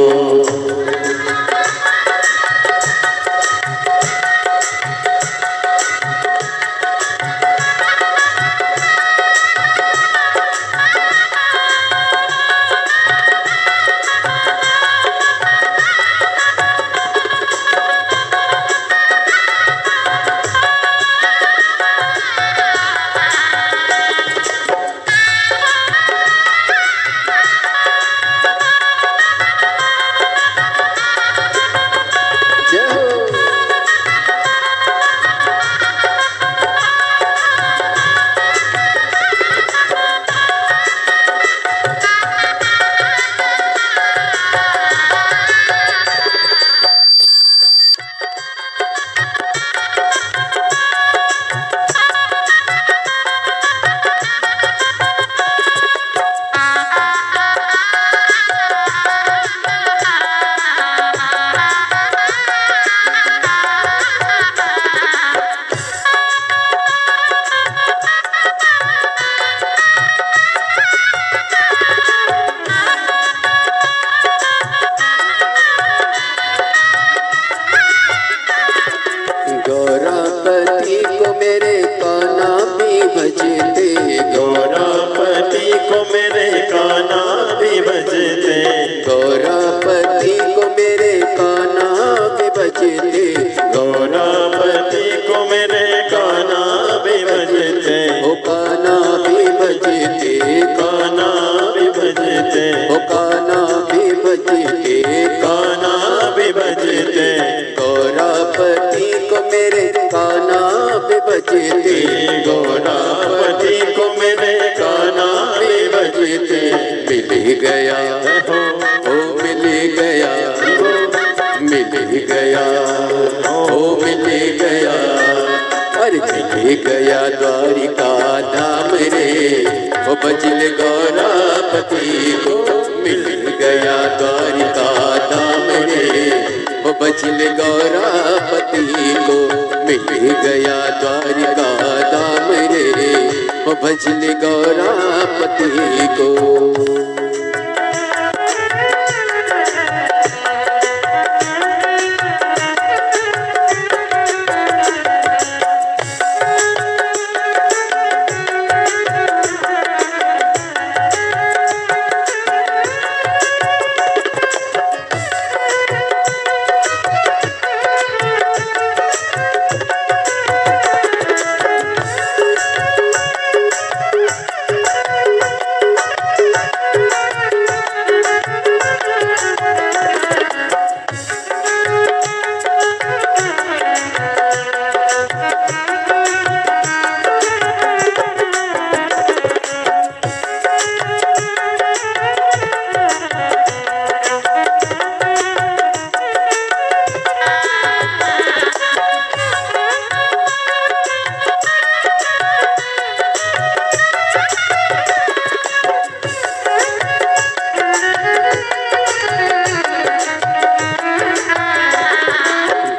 गौरापति को मेरे काना भी भजते, गौरापति को मेरे काना भी भजते, गौरापति को मेरे काना भी भजते, गौरापति को मेरे काना भी भजते, ओ काना भी भजते, काना भी भजते, ओ काना भी भजते, काना भी भजते, गौरापति को मेरे काना भी भजते, गौरापति को मेरे काना भी भजते। मिल गया ओ मिल गया, बजले गौरापति को मिल गया द्वारिका धाम रे। वो बजले गौरापति को मिल गया द्वारिका धाम रे। वो बजले गौरापति को।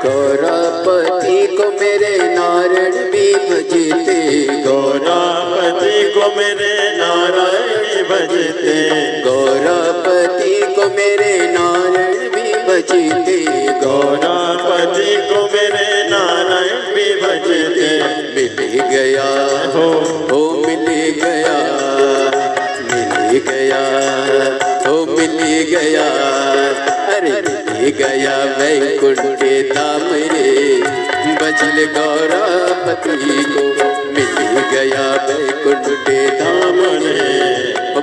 गौरापति को मेरे नारायण भी भजते, गौरापति को मेरे नारायण भजते, गौरापति को मेरे नारायण भी भजते, गौरापति को मेरे नारायण भी भजते। मिल गया हो मिल गया, मिल गया हो मिल गया, अरे मिल गया वैकुंठ धाम रे। बजले गौरापति को मिल गया वैकुंठ धाम रे।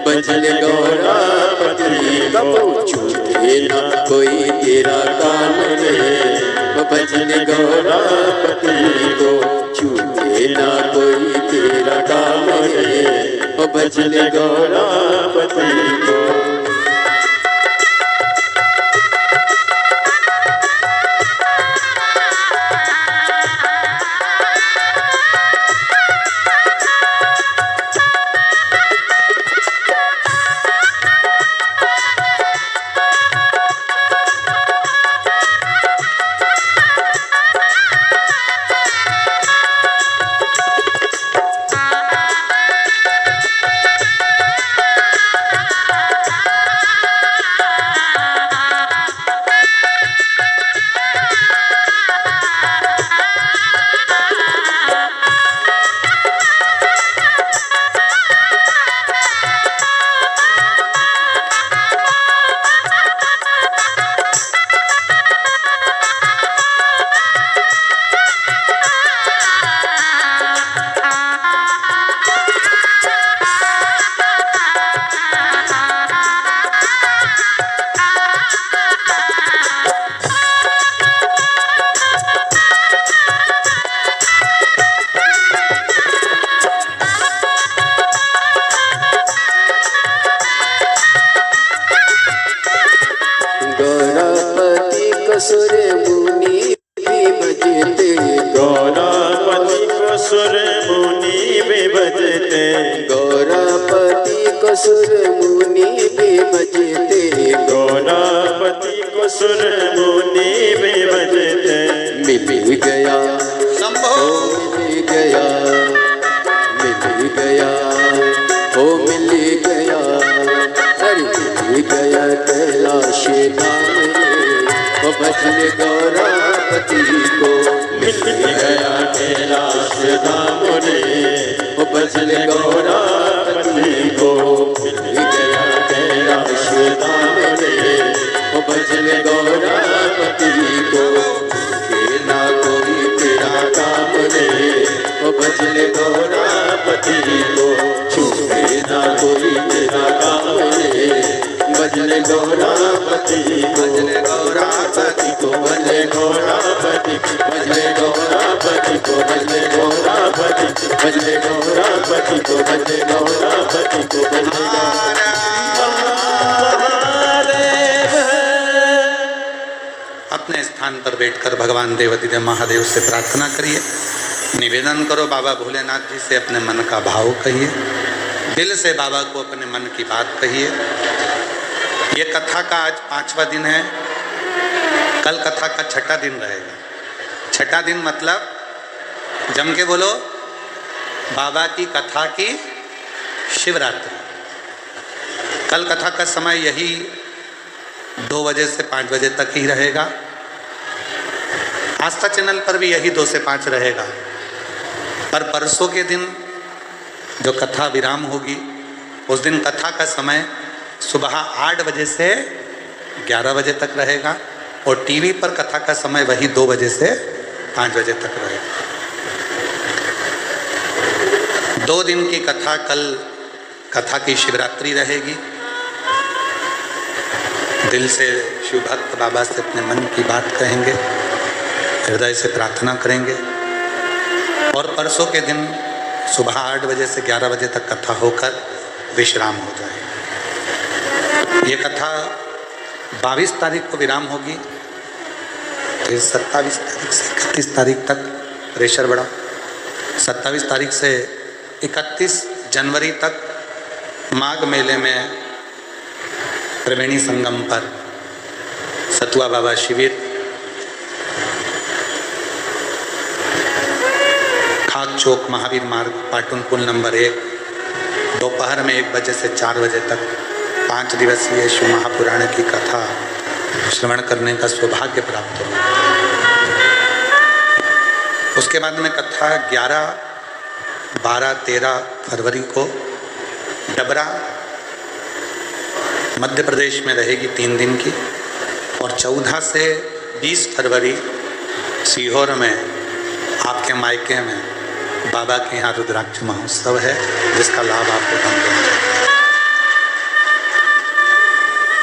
बजले गौरापति को छूटे ना कोई तेरा काम रे। बजले गौरापति को छूटे ना कोई तेरा काम रे। बजले गौरापति को। सुर मुनि भी भजते, गौरापति को सुर मुनि भी भजते, गौरापति को सुर मुनि भी भजते, गौरापति को सुर मुनि भी भजते। मिल गया शंभो, मिल गया, मिल गया हो मिल गया, अरे मिल गया कैलाश धाम रे। बजले गौरापति को मिल गया कैलाश धाम रे। बजले गौरापति को मिल गया कैलाश धाम रे। बजले गौरापति को ना कोई तेरा काम रे। बजले गौरापति को छूटे ना कोई तेरा काम रे। बजले गौरापति, बजले गौरापति को, बजले गौरापति, बजले गौरापति को, बजले गौरापति, बजले गौरापति को, बजले गौरापति को, बजले अपने स्थान पर बैठकर भगवान देवाधिदेव महादेव से प्रार्थना करिए, निवेदन करो, बाबा भोलेनाथ जी से अपने मन का भाव कहिए। दिल से बाबा को अपने मन की बात कहिए। ये कथा का आज 5वां दिन है, कल कथा का 6ठा दिन रहेगा। 6ठा दिन मतलब जम के बोलो, बाबा की कथा की शिवरात्रि। कल कथा का समय यही 2 बजे से 5 बजे तक ही रहेगा। आस्था चैनल पर भी यही 2 से 5 रहेगा। पर परसों के दिन जो कथा विराम होगी, उस दिन कथा का समय सुबह 8 बजे से 11 बजे तक रहेगा और टीवी पर कथा का समय वही 2 बजे से 5 बजे तक रहेगा। 2 दिन की कथा, कल कथा की शिवरात्रि रहेगी। दिल से शिव भक्त बाबा से अपने मन की बात कहेंगे, हृदय से प्रार्थना करेंगे और परसों के दिन सुबह 8 बजे से 11 बजे तक कथा होकर विश्राम हो जाएगी। ये कथा 22 तारीख को विराम होगी, फिर 27 तारीख से 31 तारीख तक प्रेशर बढ़ा। 27 तारीख से 31 जनवरी तक माघ मेले में त्रिवेणी संगम पर सतुआ बाबा शिविर, खाक चौक महावीर मार्ग पाटन पुल नंबर 1, दोपहर में 1 बजे से 4 बजे तक 5 दिवसीय शिव महापुराण की कथा श्रवण करने का सौभाग्य प्राप्त हो। उसके बाद में कथा 11, 12, 13 फरवरी को डबरा मध्य प्रदेश में रहेगी 3 दिन की और 14 से 20 फरवरी सीहोर में आपके मायके में बाबा के यहाँ रुद्राक्ष महोत्सव है, जिसका लाभ आपको हम देंगे।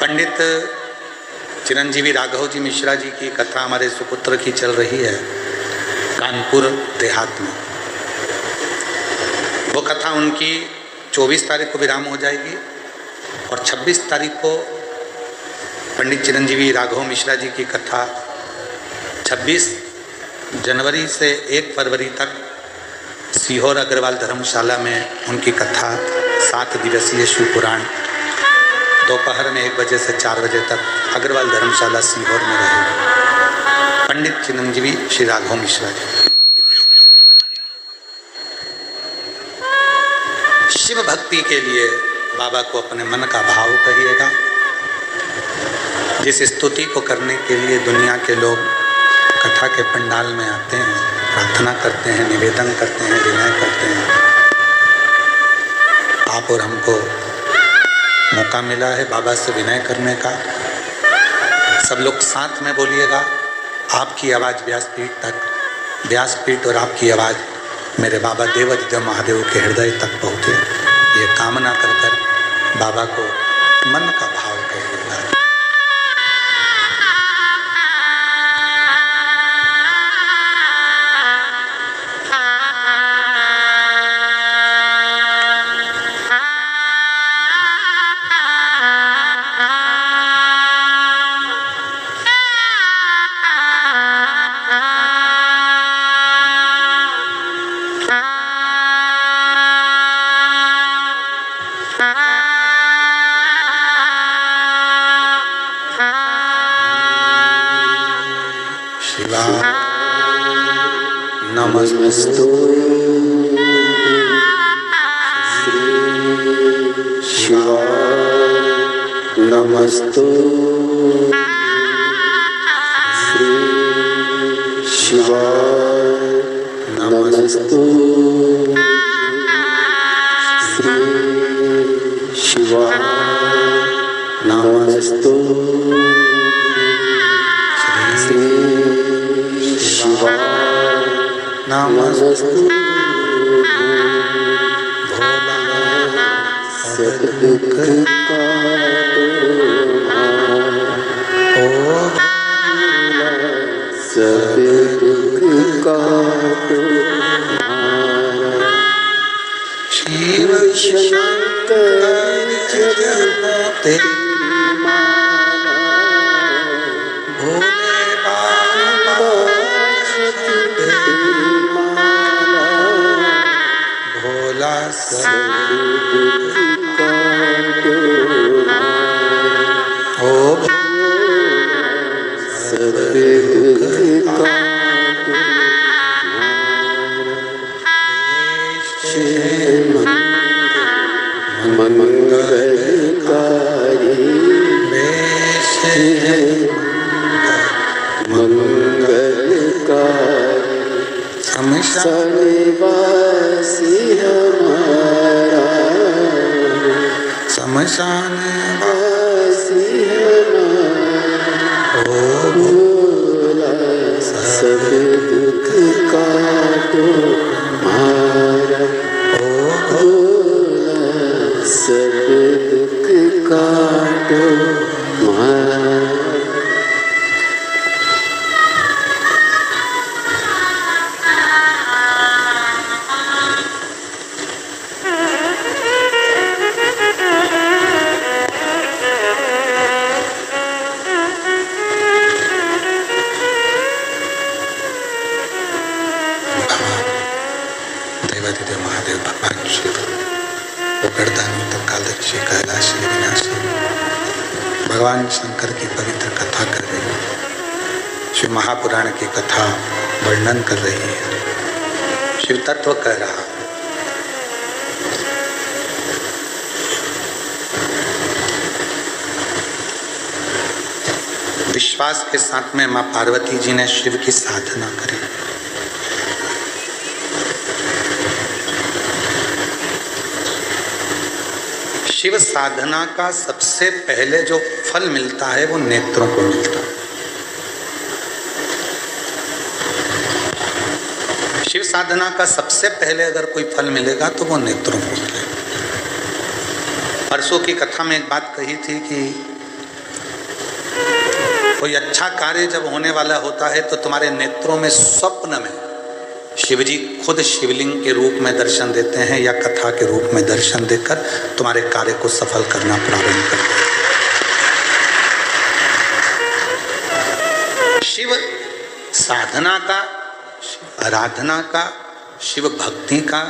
पंडित चिरंजीवी राघव जी मिश्रा जी की कथा हमारे सुपुत्र की चल रही है कानपुर देहात में। वो कथा उनकी 24 तारीख को विराम हो जाएगी और 26 तारीख को पंडित चिरंजीवी राघव मिश्रा जी की कथा 26 जनवरी से 1 फरवरी तक सीहोर अग्रवाल धर्मशाला में उनकी कथा 7 दिवसीय शिव पुराण दोपहर में 1 बजे से 4 बजे तक अग्रवाल धर्मशाला सीहोर में रहेगी। पंडित चिरंजीवी श्री राघव मिश्रा जी। शिव भक्ति के लिए बाबा को अपने मन का भाव कहिएगा। जिस स्तुति को करने के लिए दुनिया के लोग कथा के पंडाल में आते हैं, प्रार्थना करते हैं, निवेदन करते हैं, विनय करते हैं, आप और हमको मौका मिला है बाबा से विनय करने का। सब लोग साथ में बोलिएगा। आपकी आवाज़ व्यासपीठ तक, व्यासपीठ और आपकी आवाज़ मेरे बाबा देवादिदेव महादेव के हृदय तक पहुँचे, ये कामना कर कर बाबा को मन का भाव कहिएगा। नमस्तु श्री शिवाय, नमस्तु श्री शिवाय, नमस्तु श्री शिवाय, नमस्तु श्री शिवाय, नमस्तु भोला सब दुख का ओ सब दुख का शिव शंकर जगत तेरी माला, भोले बाबा तेरी माला, भोला सब मंगलकारी वेश है मंगलकारी शमशान सनिवासी हमारा शमशान वासी हमारा भोला सब दुख काटो मारा भोला सब दुख काटो मारा। देवादिदेव महादेव भगवान शिव उगड़दानी तो कालदक्षी कैलाशी विनाशी भगवान शंकर की पवित्र कथा कर रही है। शिव महापुराण की कथा वर्णन कर रही है। शिव तत्व कह रहा। विश्वास के साथ में मां पार्वती जी ने शिव की साधना करी। शिव साधना का सबसे पहले जो फल मिलता है वो नेत्रों को मिलता है। शिव साधना का सबसे पहले अगर कोई फल मिलेगा तो वो नेत्रों को मिलेगा। परसों की कथा में एक बात कही थी कि कोई अच्छा कार्य जब होने वाला होता है तो तुम्हारे नेत्रों में स्वप्न में शिवजी खुद शिवलिंग के रूप में दर्शन देते हैं या कथा के रूप में दर्शन देकर तुम्हारे कार्य को सफल करना प्रारंभ करते हैं। शिव साधना का, शिव आराधना का, शिव भक्ति का,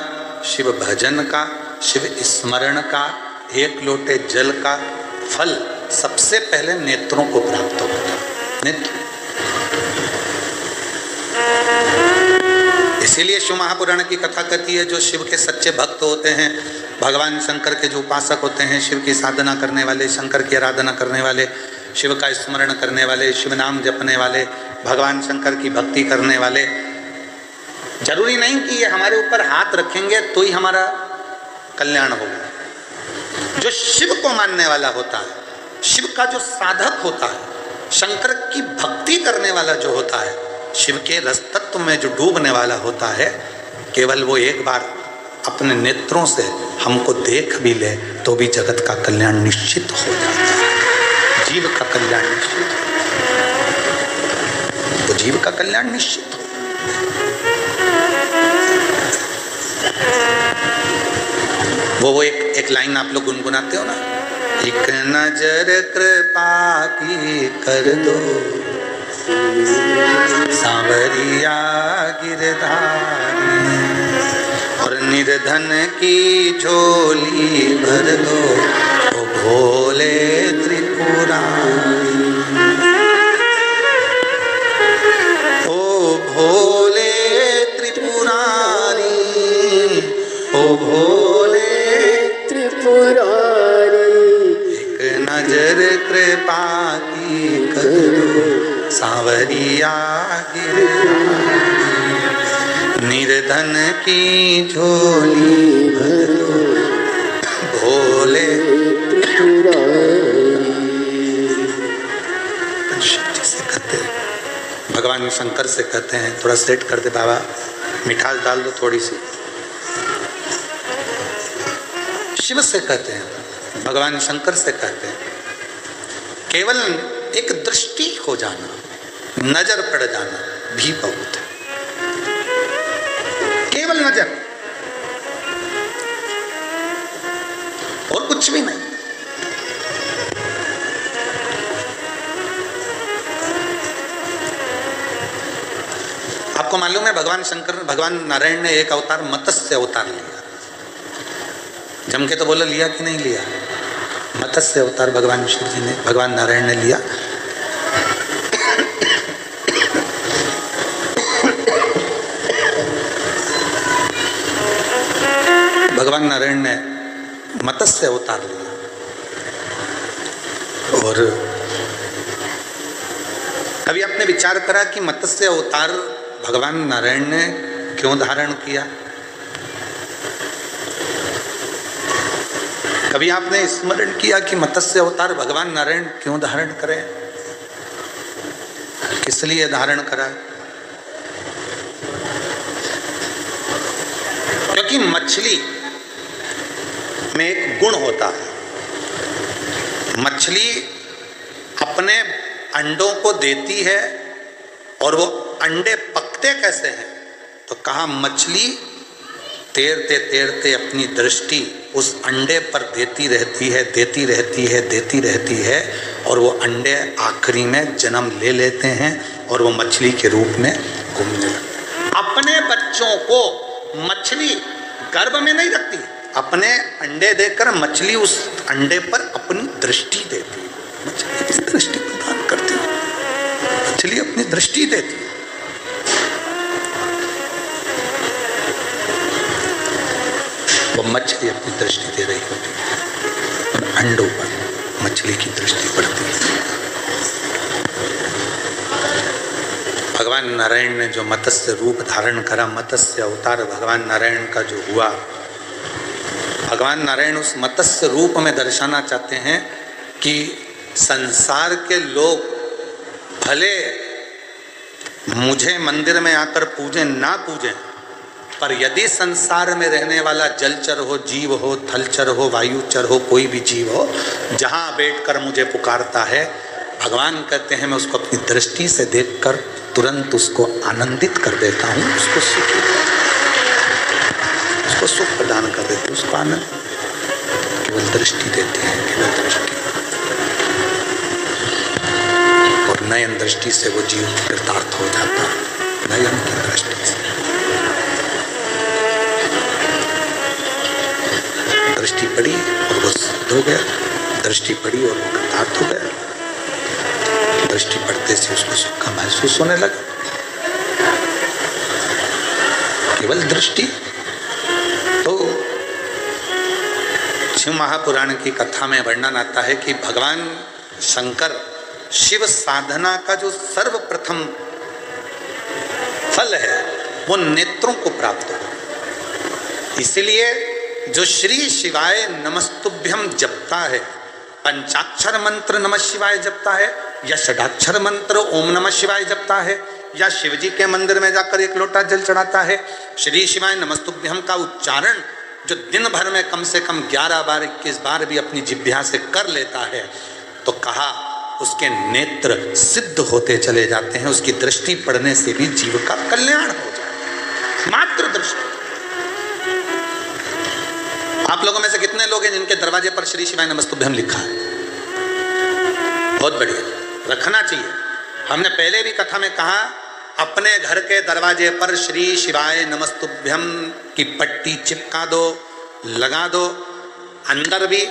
शिव भजन का, शिव स्मरण का, एक लोटे जल का फल सबसे पहले नेत्रों को प्राप्त होता है। नेत्र इसीलिए शिव महापुराण की कथा कहती है जो शिव के सच्चे भक्त होते हैं, भगवान शंकर के जो उपासक होते हैं, शिव की साधना करने वाले, शंकर की आराधना करने वाले, शिव का स्मरण करने वाले, शिव नाम जपने वाले, भगवान शंकर की भक्ति करने वाले, जरूरी नहीं कि ये हमारे ऊपर हाथ रखेंगे तो ही हमारा कल्याण होगा। जो शिव को मानने वाला होता है, शिव का जो साधक होता है, शंकर की भक्ति करने वाला जो होता है, शिव के रस तत्व में जो डूबने वाला होता है, केवल वो एक बार अपने नेत्रों से हमको देख भी ले तो भी जगत का कल्याण निश्चित हो जाता है। जीव का कल्याण निश्चित, तो जीव का कल्याण निश्चित हो। वो एक लाइन आप लोग गुनगुनाते हो ना, एक नजर कृपा की कर दो सांवरिया गिरधारी, और निर्धन की झोली भर दो ओ भोले त्रिपुरारी, ओ भोले त्रिपुरारी, ओ भोले त्रिपुरारी, एक नजर कृपा की करो सांवरिया गिरधारी, निर्धन की झोली भरो भोले त्रिपुरारी। शक्ति से कहते हैं, भगवान शंकर से कहते हैं थोड़ा सेट कर दे बाबा, मिठास डाल दो थोड़ी सी। शिव से कहते हैं, भगवान शंकर से कहते हैं, केवल एक दृष्टि हो जाना, नजर पड़ जाना भी बहुत है। केवल नजर और कुछ भी नहीं। आपको मालूम है भगवान नारायण ने एक अवतार मत्स्य अवतार लिया। जम के तो बोला लिया कि नहीं लिया? मत्स्य अवतार भगवान शिव जी ने, भगवान नारायण ने लिया। भगवान नारायण ने मत्स्य अवतार लिया। और कभी आपने विचार करा कि मत्स्य अवतार भगवान नारायण ने क्यों धारण किया? कभी आपने स्मरण किया कि मत्स्य अवतार भगवान नारायण क्यों धारण करें? किस लिए धारण करा? क्योंकि मछली में एक गुण होता है। मछली अपने अंडों को देती है और वो अंडे पकते कैसे हैं? तो कहा मछली तैरते तैरते अपनी दृष्टि उस अंडे पर देती रहती है, देती रहती है, देती रहती है, और वो अंडे आखिरी में जन्म ले लेते हैं और वो मछली के रूप में घूमने लगते हैं। अपने बच्चों को मछली गर्भ में नहीं रखती, अपने अंडे देकर मछली उस अंडे पर अपनी दृष्टि देती है। मछली अपनी दृष्टि प्रदान करती है, मछली अपनी दृष्टि देती है। वो मछली अपनी दृष्टि दे रही होती है और अंडों पर मछली की दृष्टि पड़ती है। भगवान नारायण ने जो मत्स्य रूप धारण करा, मत्स्य अवतार भगवान नारायण का जो हुआ, भगवान नारायण उस मत्स्य रूप में दर्शाना चाहते हैं कि संसार के लोग भले मुझे मंदिर में आकर पूजें ना पूजें, पर यदि संसार में रहने वाला जलचर हो, जीव हो, थलचर हो, वायुचर हो, कोई भी जीव हो, जहाँ बैठकर मुझे पुकारता है, भगवान कहते हैं मैं उसको अपनी दृष्टि से देखकर तुरंत उसको आनंदित कर देता हूँ, उसको सुख प्रदान कर देते, उसको आनंद। केवल दृष्टि देते हैं, केवल दृष्टि, और नयन दृष्टि से वो जीव कृतार्थ हो जाता है, नयन की दृष्टि से। दृष्टि पड़ी और वो सिद्ध हो गया, दृष्टि पड़ी और वो कृतार्थ हो गया, दृष्टि पड़ते से उसको सुख का महसूस होने लगा। केवल दृष्टि। तो शिव महापुराण की कथा में वर्णन आता है कि भगवान शंकर शिव साधना का जो सर्वप्रथम फल है वो नेत्रों को प्राप्त हो। इसलिए जो श्री शिवाय नमस्तुभ्यम जपता है, पंचाक्षर मंत्र नमः शिवाय जपता है, या षडाक्षर मंत्र ओम नमः शिवाय जपता है, या शिवजी के मंदिर में जाकर एक लोटा जल चढ़ाता है, श्री शिवाय नमस्तुभ्यम का उच्चारण जो दिन भर में कम से कम 11 बार 21 बार भी अपनी जिह्वा से कर लेता है, तो कहा उसके नेत्र सिद्ध होते चले जाते हैं, उसकी दृष्टि पड़ने से भी जीव का कल्याण हो जाता है। मात्र दृष्टि। आप लोगों में से कितने लोग हैं जिनके दरवाजे पर श्री शिवाय नमस्तुभ्यम लिखा है? बहुत बढ़िया, रखना चाहिए। हमने पहले भी कथा में कहा, अपने घर के दरवाजे पर श्री शिवाय नमस्तुभ्यम की पट्टी चिपका दो, लगा दो, अंदर भी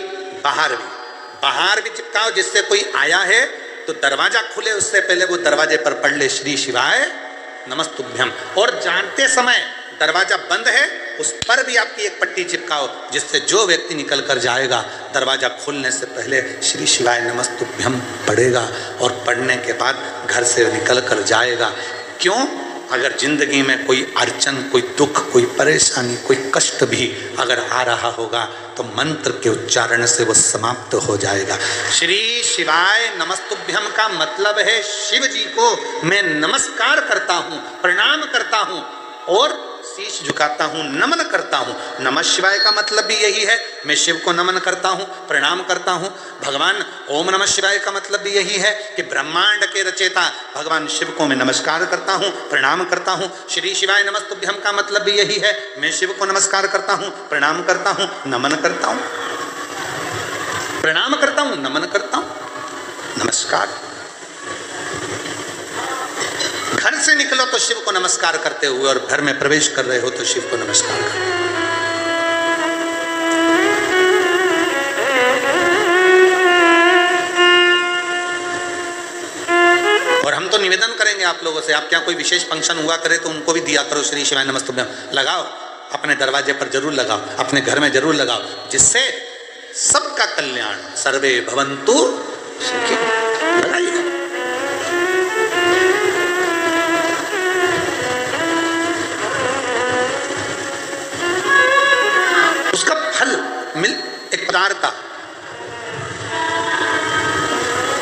बाहर भी चिपकाओ, जिससे कोई आया है तो दरवाजा खुले उससे पहले वो दरवाजे पर पढ़ ले श्री शिवाय नमस्तुभ्यम। और जानते समय दरवाजा बंद है उस पर भी आपकी एक पट्टी चिपकाओ, जिससे जो व्यक्ति निकल कर जाएगा दरवाजा खुलने से पहले श्री शिवाय नमस्तुभ्यम पढ़ेगा और पढ़ने के बाद घर से निकल कर जाएगा। क्यों? अगर जिंदगी में कोई अड़चन, कोई दुख, कोई परेशानी, कोई कष्ट भी अगर आ रहा होगा तो मंत्र के उच्चारण से वो समाप्त हो जाएगा। श्री शिवाय नमस्तुभ्यम का मतलब है शिव जी को मैं नमस्कार करता हूँ, प्रणाम करता हूँ और शीश झुकाता हूँ, नमन करता हूँ। नमः शिवाय का मतलब भी यही है, मैं शिव को नमन करता हूँ, प्रणाम करता हूँ। भगवान ओम नमः शिवाय का मतलब भी यही है कि ब्रह्मांड के रचयिता भगवान शिव को मैं नमस्कार करता हूँ, प्रणाम करता हूँ। श्री शिवाय नमस्तुभ्यम का मतलब भी यही है, मैं शिव को नमस्कार करता हूँ, प्रणाम करता हूँ, नमन करता हूँ, प्रणाम करता हूँ, नमन करता हूँ, नमस्कार। घर से निकलो तो शिव को नमस्कार करते हुए और घर में प्रवेश कर रहे हो तो शिव को नमस्कार करो। और हम तो निवेदन करेंगे आप लोगों से, आप क्या कोई विशेष फंक्शन हुआ करे तो उनको भी दिया करो श्री शिवाय नमस्तुभ्यम। लगाओ, अपने दरवाजे पर जरूर लगाओ, अपने घर में जरूर लगाओ, जिससे सबका कल्याण, सर्वे भवन्तु सुखी। लगाइए। उसका फल मिल एक प्रकार का,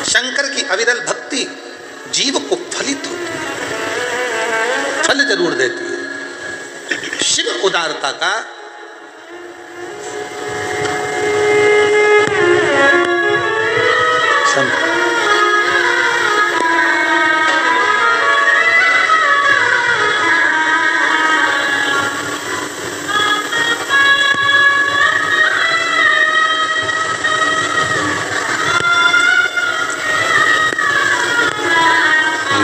शंकर की अविरल भक्ति जीव को फलित होती है, फल जरूर देती है। शिव उदारता का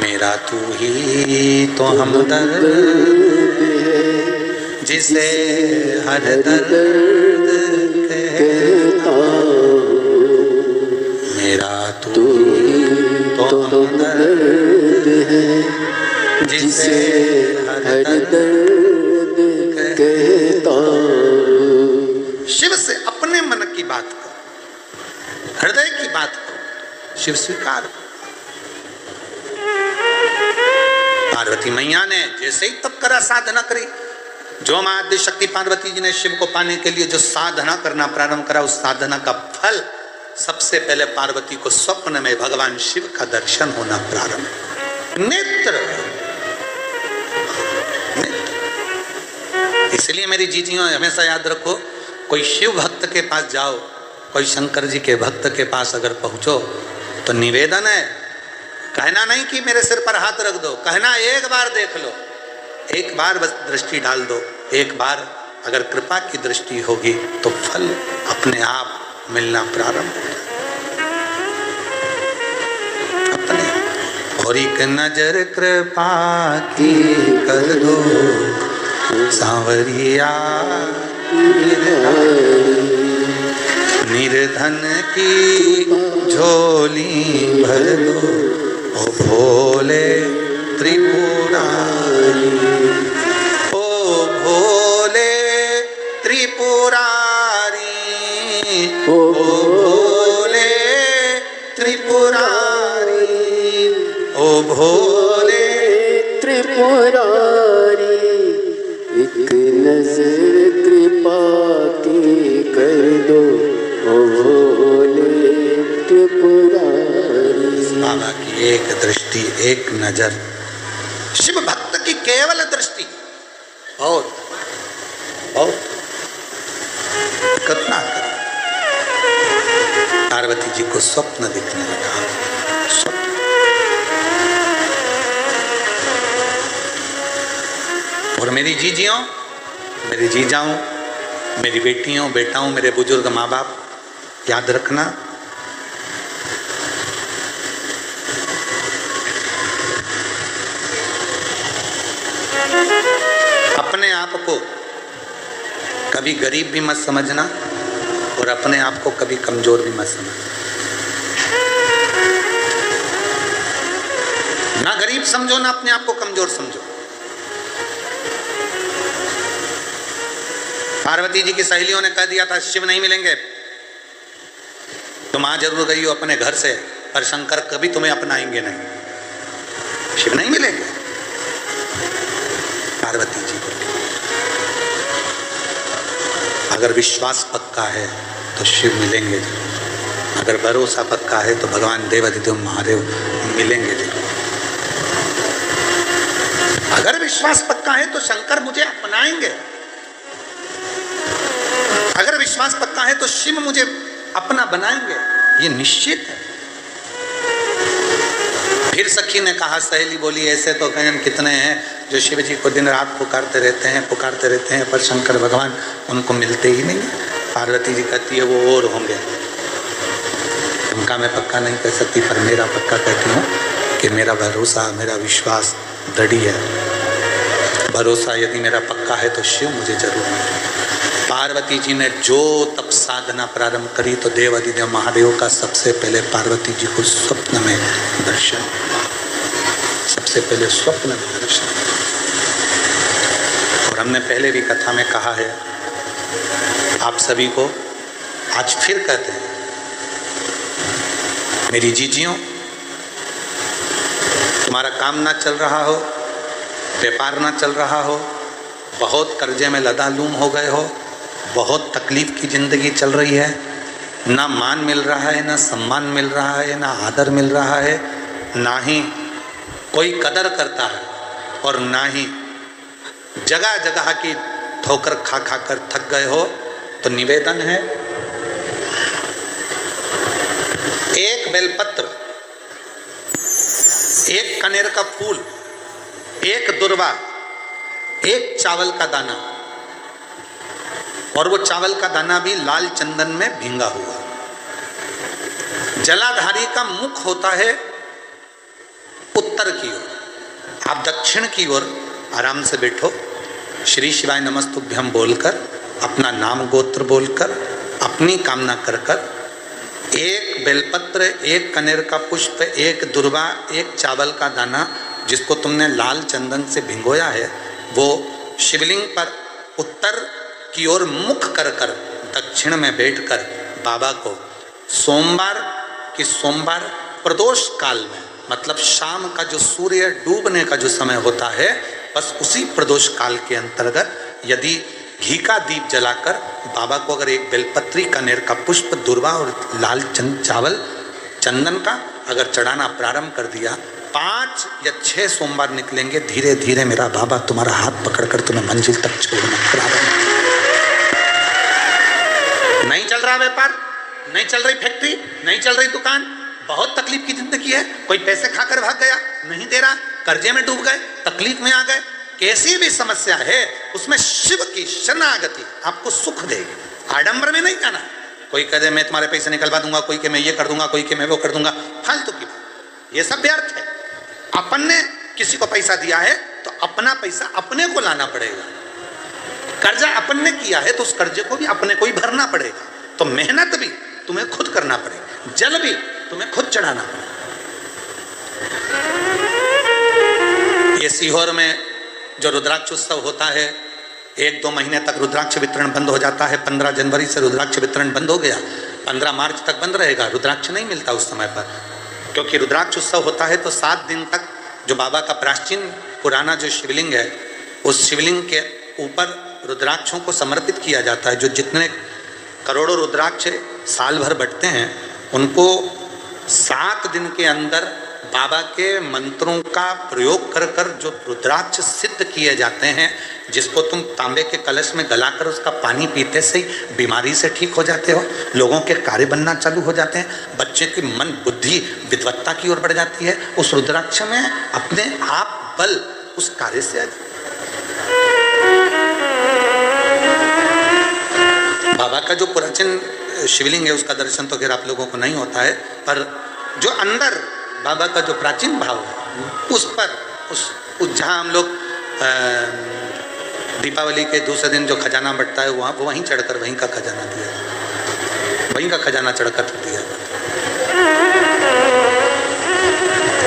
मेरा तू ही तो हमदर्द है, जिसे हर दर्द कहता हूँ। मेरा तू ही तो हमदर्द है, जिसे हर दर्द कहता हूँ। शिव से अपने मन की बात करो, हृदय की बात करो, शिव स्वीकार करो। पार्वती मैया ने जैसे ही तप करा, साधना करी, जो मां आद्य शक्ति पार्वती जी ने शिव को पाने के लिए जो साधना करना प्रारंभ करा, उस साधना का फल सबसे पहले पार्वती को स्वप्न में भगवान शिव का दर्शन होना प्रारंभ। नेत्र, इसलिए मेरी जीजियों हमेशा याद रखो, कोई शिव भक्त के पास जाओ, कोई शंकर जी के भक्त के पास अगर पहुंचो तो निवेदन है, कहना नहीं कि मेरे सिर पर हाथ रख दो, कहना एक बार देख लो, एक बार बस दृष्टि डाल दो, एक बार अगर कृपा की दृष्टि होगी तो फल अपने आप मिलना प्रारंभ हो जाए, अपने। और एक नजर कृपा की कर दो सांवरिया, निर्धन की झोली भर दो, ओ भोले त्रिपुरारी, ओ भोले त्रिपुरारी, ओ भोले त्रिपुरारी, ओ भोले त्रिपुरारी। एक नजर कृपा की कर दो, ओ भोले त्रिपुरारी। बाबा की एक दृष्टि, एक नजर, शिव भक्त की केवल दृष्टि बहुत बहुत कितना करे। पार्वती जी को स्वप्न दिखने लगा, स्वप्न। और मेरी जीजियों, मेरी जीजाओं, मेरी बेटियों, बेटाओं, मेरे बुजुर्ग माँ बाप, याद रखना, अपने आप को कभी गरीब भी मत समझना और अपने आप को कभी कमजोर भी मत समझना। ना गरीब समझो, ना अपने आप को कमजोर समझो। पार्वती जी की सहेलियों ने कह दिया था शिव नहीं मिलेंगे, तुम आ जरूर गई हो अपने घर से, पर शंकर कभी तुम्हें अपनाएंगे नहीं, शिव नहीं मिलेंगे। पार्वती जी को अगर विश्वास पक्का है तो शिव मिलेंगे जरूर, अगर भरोसा पक्का है तो भगवान देवाधिदेव महादेव मिलेंगे जरूर, अगर विश्वास पक्का है तो शंकर मुझे अपनाएंगे, अगर विश्वास पक्का है तो शिव मुझे अपना बनाएंगे, ये निश्चित है। फिर सखी ने कहा, सहेली बोली, ऐसे तो कहीं कितने हैं जो शिव जी को दिन रात पुकारते रहते हैं, पर शंकर भगवान उनको मिलते ही नहीं। पार्वती जी कहती है वो और होंगे, उनका मैं पक्का नहीं कह सकती, पर मेरा पक्का कहती हूँ कि मेरा भरोसा, मेरा विश्वास दृढ़ है। भरोसा यदि मेरा पक्का है तो शिव मुझे जरूर मिलेगा। पार्वती जी ने जो तप साधना प्रारंभ करी तो देवाधिदेव महादेव का सबसे पहले पार्वती जी को स्वप्न में दर्शन, सबसे पहले स्वप्न में दर्शन। और हमने पहले भी कथा में कहा है, आप सभी को आज फिर कहते हैं, मेरी जीजियों, तुम्हारा काम ना चल रहा हो, व्यापार ना चल रहा हो, बहुत कर्जे में लदालूम हो गए हो, बहुत तकलीफ की ज़िंदगी चल रही है, ना मान मिल रहा है, ना सम्मान मिल रहा है, ना आदर मिल रहा है, ना ही कोई कदर करता है, और ना ही जगह जगह की ठोकर खा खा कर थक गए हो, तो निवेदन है, एक बेलपत्र, एक कनेर का फूल, एक दुर्वा, एक चावल का दाना, और वो चावल का दाना भी लाल चंदन में भींगा हुआ। जलाधारी का मुख होता है उत्तर की ओर, आप दक्षिण की ओर आराम से बैठो, श्री शिवाय नमस्तुभ्यम बोलकर, अपना नाम गोत्र बोलकर, अपनी कामना कर कर, एक बेलपत्र, एक कनेर का पुष्प, एक दुर्वा, एक चावल का दाना जिसको तुमने लाल चंदन से भिगोया है, वो शिवलिंग पर उत्तर की ओर मुख कर कर दक्षिण में बैठकर बाबा को सोमवार की सोमवार प्रदोष काल में, मतलब शाम का जो सूर्य डूबने का जो समय होता है, बस उसी प्रदोष काल के अंतर्गत यदि घी का दीप जलाकर बाबा को अगर एक बेलपत्री, कनेर का पुष्प, दुर्वा और लाल चावल चंदन का अगर चढ़ाना प्रारंभ कर दिया, 5 या 6 सोमवार निकलेंगे, धीरे धीरे मेरा बाबा तुम्हारा हाथ पकड़कर तुम्हें मंजिल तक छोड़ना प्रारंभ। नहीं चल रहा व्यापार, नहीं चल रही फैक्ट्री, नहीं चल रही दुकान, बहुत तकलीफ की जिंदगी है, कोई पैसे खाकर भाग गया, नहीं दे रहा, कर्जे में डूब गए, तकलीफ में आ गए, कैसी भी समस्या है उसमें शिव की शरणागति आपको सुख देगी। आडंबर में नहीं जाना, कोई कह दे मैं तुम्हारे पैसे निकलवा दूंगा, कोई के मैं ये कर दूंगा, कोई के मैं वो कर दूंगा, फालतू की बात, ये सब व्यर्थ है। अपन ने किसी को पैसा दिया है तो अपना पैसा अपने को लाना पड़ेगा, कर्जा अपन ने किया है तो उस कर्जे को भी अपने को ही भरना पड़ेगा, तो मेहनत भी तुम्हें खुद करना पड़ेगा, जल भी तुम्हें खुद चढ़ाना पड़ेगा। ये सीहोर में जो रुद्राक्ष उत्सव होता है, 1-2 महीने तक रुद्राक्ष वितरण बंद हो जाता है। 15 जनवरी से रुद्राक्ष वितरण बंद हो गया, 15 मार्च तक बंद रहेगा, रुद्राक्ष नहीं मिलता उस समय पर, क्योंकि रुद्राक्ष उत्सव होता है तो 7 दिन तक जो बाबा का प्राचीन पुराना जो शिवलिंग है, उस शिवलिंग के ऊपर रुद्राक्षों को समर्पित किया जाता है। जो जितने करोड़ों रुद्राक्ष साल भर बटते हैं, उनको 7 दिन के अंदर बाबा के मंत्रों का प्रयोग कर कर जो रुद्राक्ष सिद्ध किए जाते हैं, जिसको तुम तांबे के कलश में गलाकर उसका पानी पीते से ही बीमारी से ठीक हो जाते हो, लोगों के कार्य बनना चालू हो जाते हैं, बच्चे की मन बुद्धि विद्वत्ता की ओर बढ़ जाती है, उस रुद्राक्ष में अपने आप बल उस कार्य से आ जाता है। बाबा का जो प्राचीन शिवलिंग है उसका दर्शन तो खैर आप लोगों को नहीं होता है, पर जो अंदर बाबा का जो प्राचीन भाव है उस पर उस जहाँ हम लोग दीपावली के दूसरे दिन जो खजाना बंटता है वहाँ वहीं चढ़कर वहीं का खजाना दिया, वहीं का खजाना चढ़कर दिया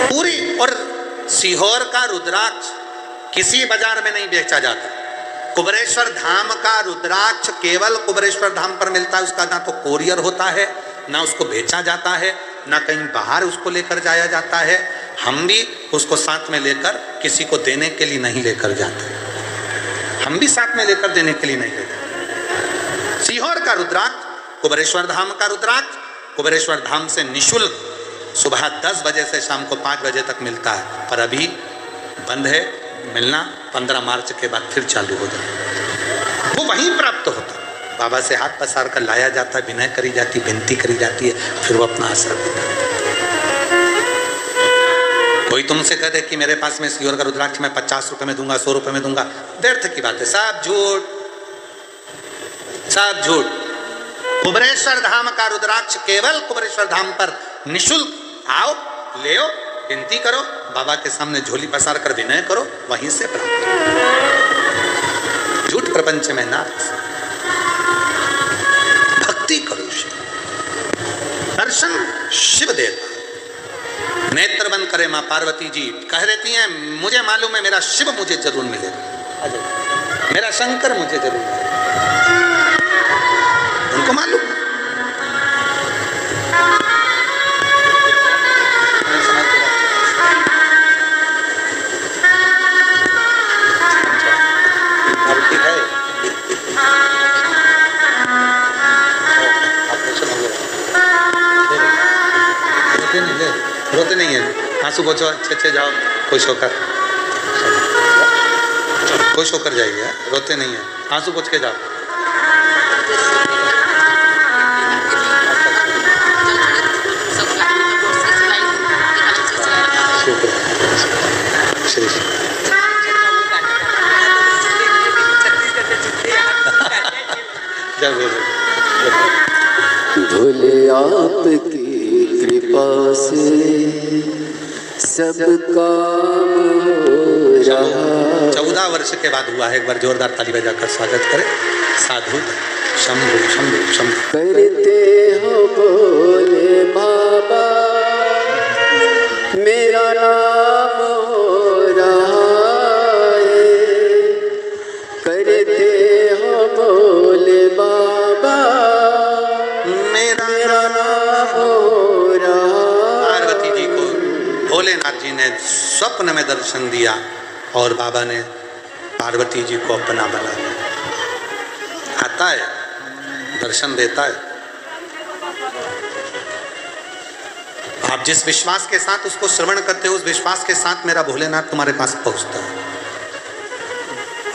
पूरी। और सीहोर का रुद्राक्ष किसी बाजार में नहीं बेचा जाता। कुबरेश्वर धाम का रुद्राक्ष केवल कुबरेश्वर धाम पर मिलता है, उसका ना तो कोरियर होता है, ना उसको बेचा जाता है, ना कहीं बाहर उसको लेकर जाया जाता है। हम भी उसको साथ में लेकर किसी को देने के लिए नहीं लेकर जाते, हम भी साथ में लेकर देने के लिए नहीं लेते। सीहोर का रुद्राक्ष, कुबरेश्वर धाम का रुद्राक्ष, कुबरेश्वर धाम से निःशुल्क सुबह 10 बजे से शाम को 5 बजे तक मिलता है, पर अभी बंद है मिलना। 15 मार्च के बाद फिर चालू हो जाए, वो वहीं प्राप्त होता है। बाबा से हाथ पसार कर लाया जाता है, विनय करी जाती, विनती करी जाती है, फिर वो अपना असर देता है। कोई तुमसे कह दे कि मेरे पास में सीहोर का रुद्राक्ष मैं 50 रुपए में दूंगा, 100 रुपए में दूंगा, व्यर्थ की बात है, सब झूठ, सब झूठ। कुबरेश्वर धाम का रुद्राक्ष केवल कुबरेश्वर धाम पर निःशुल्क आओ, ले आओ, विनती करो, बाबा के सामने झोली पसार कर विनय करो, वहीं से प्राप्त। झूठ प्रपंच में ना, भक्ति करो, दर्शन शिव देता। नेत्र बंद करे माँ पार्वती जी कह रहती हैं, मुझे मालूम है मेरा शिव मुझे जरूर मिलेगा, मेरा शंकर मुझे जरूर मिलेगा, उनको मालूम। रोते नहीं ले, रोते नहीं है, आंसू पोछो, अच्छे अच्छे जाओ, खुश होकर, खुश होकर जाइए, रोते नहीं है, आंसू पोछ के जाओ। श्री श्री जब भोले आपकी कृपा से सब काम हो रहा। 14 वर्ष के बाद हुआ है। एक बार जोरदार ताली बजाकर स्वागत करें। साधु शंभु शंभु शंभु करते हो भोले बाबा, मेरा नाम हो रहा है। करते हो भोले बाबा, मेरा नाम हो रहा। पार्वती जी को भोलेनाथ जी ने स्वप्न में दर्शन दिया और बाबा ने पार्वती जी को अपना बना लिया। आता है, दर्शन देता है। आप जिस विश्वास के साथ उसको श्रवण करते हो, उस विश्वास के साथ मेरा भोलेनाथ तुम्हारे पास पहुंचता है।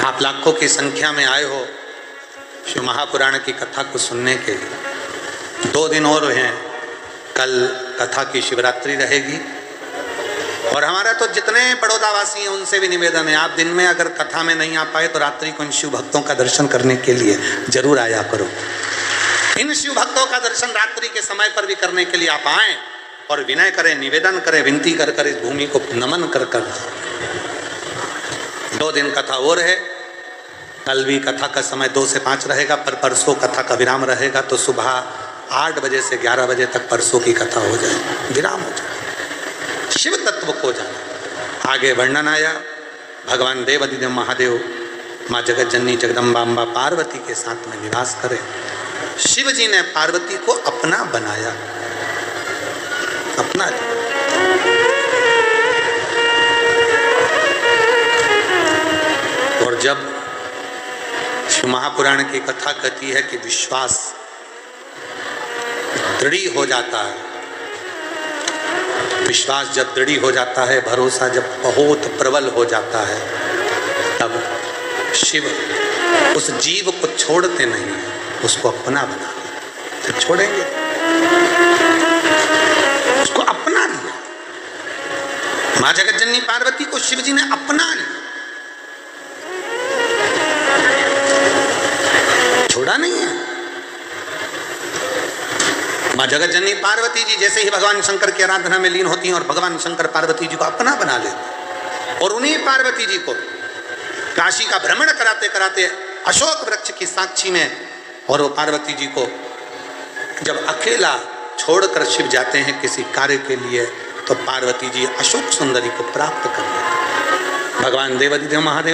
आप लाखों की संख्या में आए हो शिव महापुराण की कथा को सुनने के लिए। 2 दिन और हैं, कल कथा की शिवरात्रि रहेगी। और हमारा तो जितने बड़ौदावासी हैं उनसे भी निवेदन है, आप दिन में अगर कथा में नहीं आ पाए तो रात्रि को इन शिव भक्तों का दर्शन करने के लिए जरूर आया करो। इन शिव भक्तों का दर्शन रात्रि के समय पर भी करने के लिए आप आएं और विनय करें, निवेदन करें, विनती कर कर इस भूमि को नमन कर कर। 2 दिन कथा और है, कल भी कथा का समय 2 से 5 रहेगा, पर परसों कथा का विराम रहेगा। तो सुबह 8 बजे से 11 बजे तक परसों की कथा हो जाए, विराम हो जाए, शिव तत्व को जाना। आगे वर्णन आया, भगवान देवाधिदेव महादेव माँ जगत जननी जगदम्बा अम्बा पार्वती के साथ में निवास करें। शिव जी ने पार्वती को अपना बनाया, अपना। और जब शिव महापुराण की कथा कहती है कि विश्वास दृढ़ हो जाता है, विश्वास जब दृढ़ हो जाता है, भरोसा जब बहुत प्रबल हो जाता है, तब शिव उस जीव को छोड़ते नहीं, उसको अपना बना लेते। छोड़ेंगे, उसको अपना लिया। माँ जगत जननी पार्वती को शिव जी ने अपना लिया, छोड़ा नहीं है। माँ जगत जननी पार्वती जी जैसे ही भगवान शंकर की आराधना में लीन होती हैं और भगवान शंकर पार्वती जी को अपना बना लेते, और उन्हीं पार्वती जी को काशी का भ्रमण कराते कराते अशोक वृक्ष की साक्षी में, और वो पार्वती जी को जब अकेला छोड़कर शिव जाते हैं किसी कार्य के लिए, तो पार्वती जी अशोक सुंदरी को प्राप्त कर लेते। भगवान देवाधिदेव महादेव